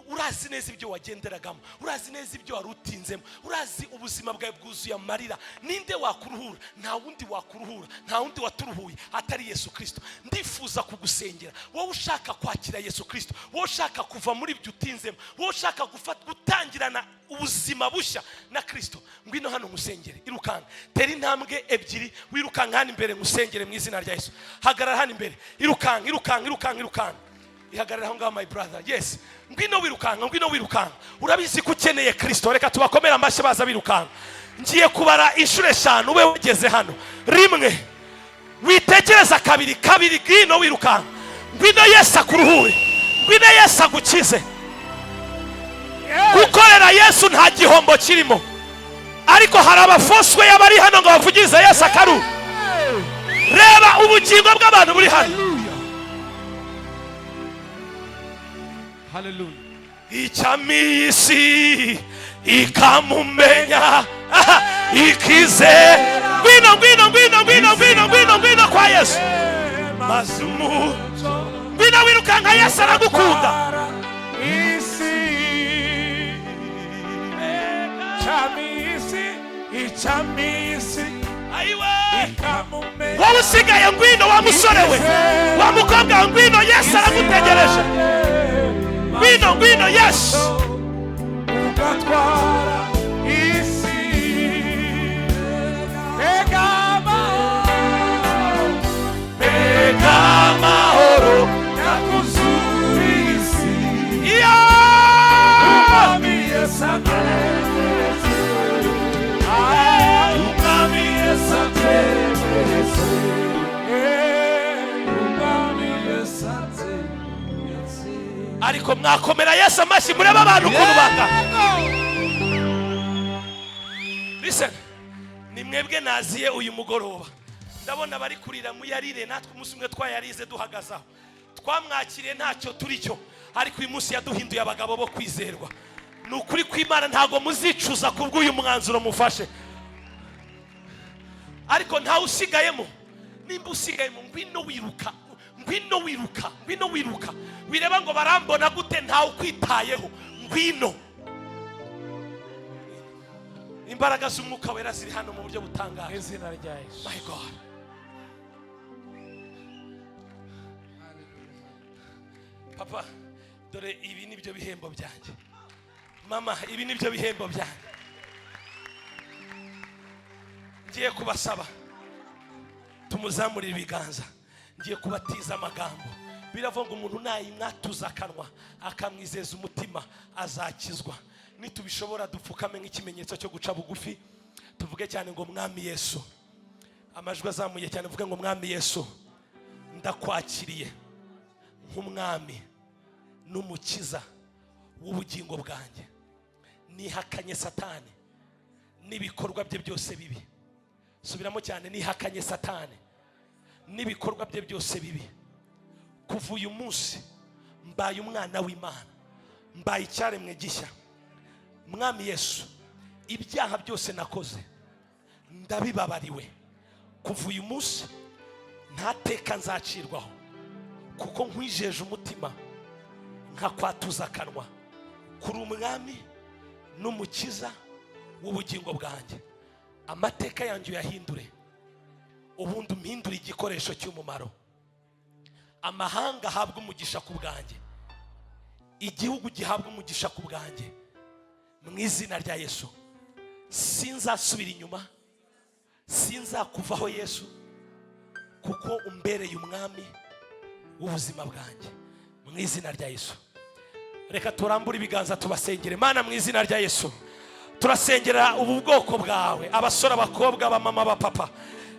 urazi neza ibyo wagenderagamo, urazi neza ibyo warutinzemo, urazi ubuzima bwawe bwuzuye amarira. Ninde wakuruhura? Nta wundi wakuruhura, nta wundi waturuhuye atari Yesu Kristo. Ndifuza kugusengera wowe ushaka kwakira Yesu Kristo, wowe ushaka kuva muri ibyo utinzemo, wowe ushaka gutangirana ubuzima bushya na Kristo. Ngwino hano musengere, irukanga, tera intambwe ebyiri, wirukanga hano imbere musengere mu izina rya Yesu. Hagarara hano imbere, irukanga. Ihagarara aho ngaho my brother. Yes, ngwino wirukanga. Urabizi ko ukeneye Kristo. Reka tubakomera amashyi baza birukanga. Ngiye kubara inshuro 5 ube wageze hano. 1 witekereza, 2 ngwino wirukanga. Ngwino Yesu akuruhure, ngwino Yesu agukize. Gukorera Yesu nta gihombo kirimo. Ariko hari abafoswe yabari hano ngo bavugize Yesu akaru. Reba ubugingo bw'abantu buri hano. Hallelujah. Icyamisi ikamumenya ikizera. Ngwino kwa Yesu. Mazumu. Ngwino wirukanga, Yesu aragukunda. Icyamisi wowe usigaye ngwino, wa musore we, wa mukobwa ngwino, Yesu aragutegereje. Ngwino Yesu ugatwara isi. Pega mahoro yakuzuri isi. Umwami Yesu ariko mwakomera Yesu amashyi mureba abantu ukuntu banga. Listen, ni mwebwe naziye uyu mugoroba. Ndabona bari kurira muyarire, natwe umunsi umwe twayarize duhagazaho. Twamwakiriye ntacyo turicyo, ariko uyu munsi yaduhinduye abagabo bo kwizerwa. Nukuri kw'Imana ntago muzicuza kubw'uyu mwanzuro mufashe. Ariko nta usigayemo. Nimba usigayemo ngwino wiruka. Wireba ngo barambona gute, nta ukwitayeho. Ngwino. Imbaraga z'umwuka wera ziri hano mu buryo butangaje. Izina rya Yesu. My God. Papa, dore ibi nibyo bihembo byanjye. Mama, ibi nibyo bihembo byanjye. Ngiye kubasaba tumuzamurira ibiganza. Ngiye kubatiza amagambo. Biravuga umuntu nayimwatuza akanwa akamwizeza umutima azakizwa. Nitubishobora dupfukame nk'ikimenyetso cyo guca bugufi, tuvuge cyane ngo Mwami Yesu. Amajwi azamuye cyane, vuga ngo Mwami Yesu, ndakwakiriye nk'umwami n'umukiza w'ubugingo bwanjye. Nihakanye Satani n'ibikorwa bye byose bibi. Subiramo cyane, nihakanye Satani n'ibikorwa bye byose bibi. Kuva uyu munsi mbaye umwana w'Imana, mbaye icyaremwe gishya. Mwami Yesu, ibyaha byose nakoze ndabibabariwe. Kuva uyu munsi nta teka nzacirwaho, kuko nkwijeje umutima nkakwatuza akanwa. Kuri umwami n'umukiza w'ubugingo bwanjye. Amateka yanjye uyahindure, ubundi umpindure igikoresho cy'umumaro. Amahanga ahabwa umugisha ku bwanjye, igihugu gihabwa umugisha ku bwanjye. Mu izina rya Yesu sinzasubira inyuma, sinzakuvaho Yesu, kuko umbereye umwami w'ubuzima bwanjye. Mu izina rya Yesu reka turambure ibiganza tubasengere. Mana, mu izina rya Yesu turasengera ubu bwoko bwawe, abasore, abakobwa, abamama, abapapa.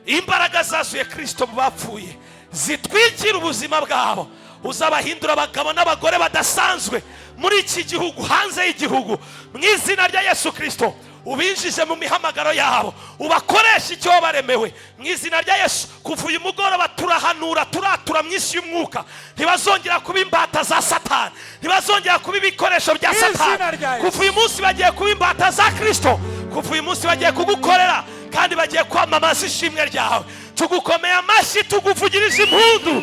Imbaraga zazuye Kristo mu bapfuye zitwikira ubuzima bwabo. Uzabahindura abagabo n'abagore badasanzwe muri iki gihugu, hanze y'igihugu. Mu izina rya Yesu Kristo ubinjije mu mihamagaro yabo, ubakoresha icyo baremewe. Mu izina rya Yesu kuva uyu mugoroba turahanura, turatura mu isi y'umwuka. Ntibazongera kuba imbata za Satani, ntibazongera kuba ibikoresho bya Satani. Kuva uyu munsi bagiye kuba imbata za Kristo. Kuva uyu munsi bagiye kugukorera kandi bagiye kwamamaza ishimwe ryawe. Tugukomeye amashyi, tuguvugiriza impundu,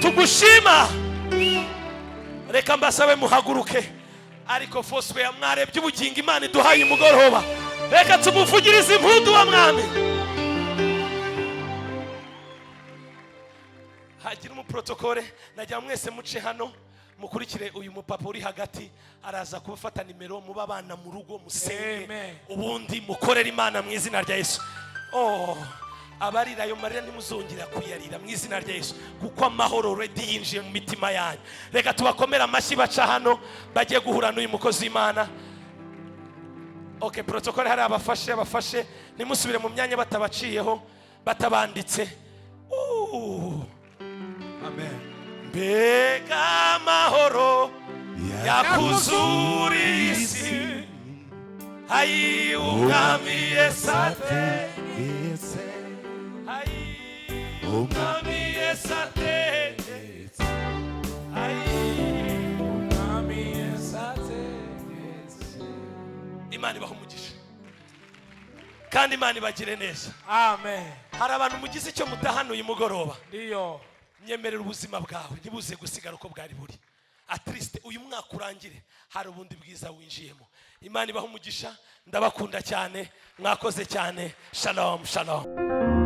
tugushima. Reka mbasabe muhaguruke. Ariko Foursquare mwarebye ubugingo Imana iduhaye umugoroba, reka tumuvugirize impundu wa mwami. Hagira umuprotokole, najya mwese muce hano mukurikire uyu mupapa uri hagati. Araza kubafata nimero, muba abana mu rugo musenge, ubundi mukorera Imana mu izina rya Yesu. Abarira ayo marira nimuzongera kuyarira mu izina rya Yesu, kuko amahoro already yinjiye mu mitima yanyu. Reka tubakomera amashyi baca hano bagiye guhura n'uyu mukozi w'Imana. Okay, protocol hari abafashe nimusubire mu myanya batabaciyeho, batabanditse. Amen. Mbega amahoro yakuzura isi, ayi umwami Yesu ategetse, umwami Yesu ategetse, umwami Yesu ategetse. Imana ibahe umugisha kandi Imana ibagire neza. Amen. Hari abantu mugize icyo mutahanuye umugoroba. Ndiyo. Nyemerera ubuzima bwawe ntibuze gusigara uko bwari buri. At least uyu mwaka urangire hari ubundi bwiza winjiyemo. Imana ibahe umugisha, ndabakunda cyane, mwakoze cyane. Shalom, shalom.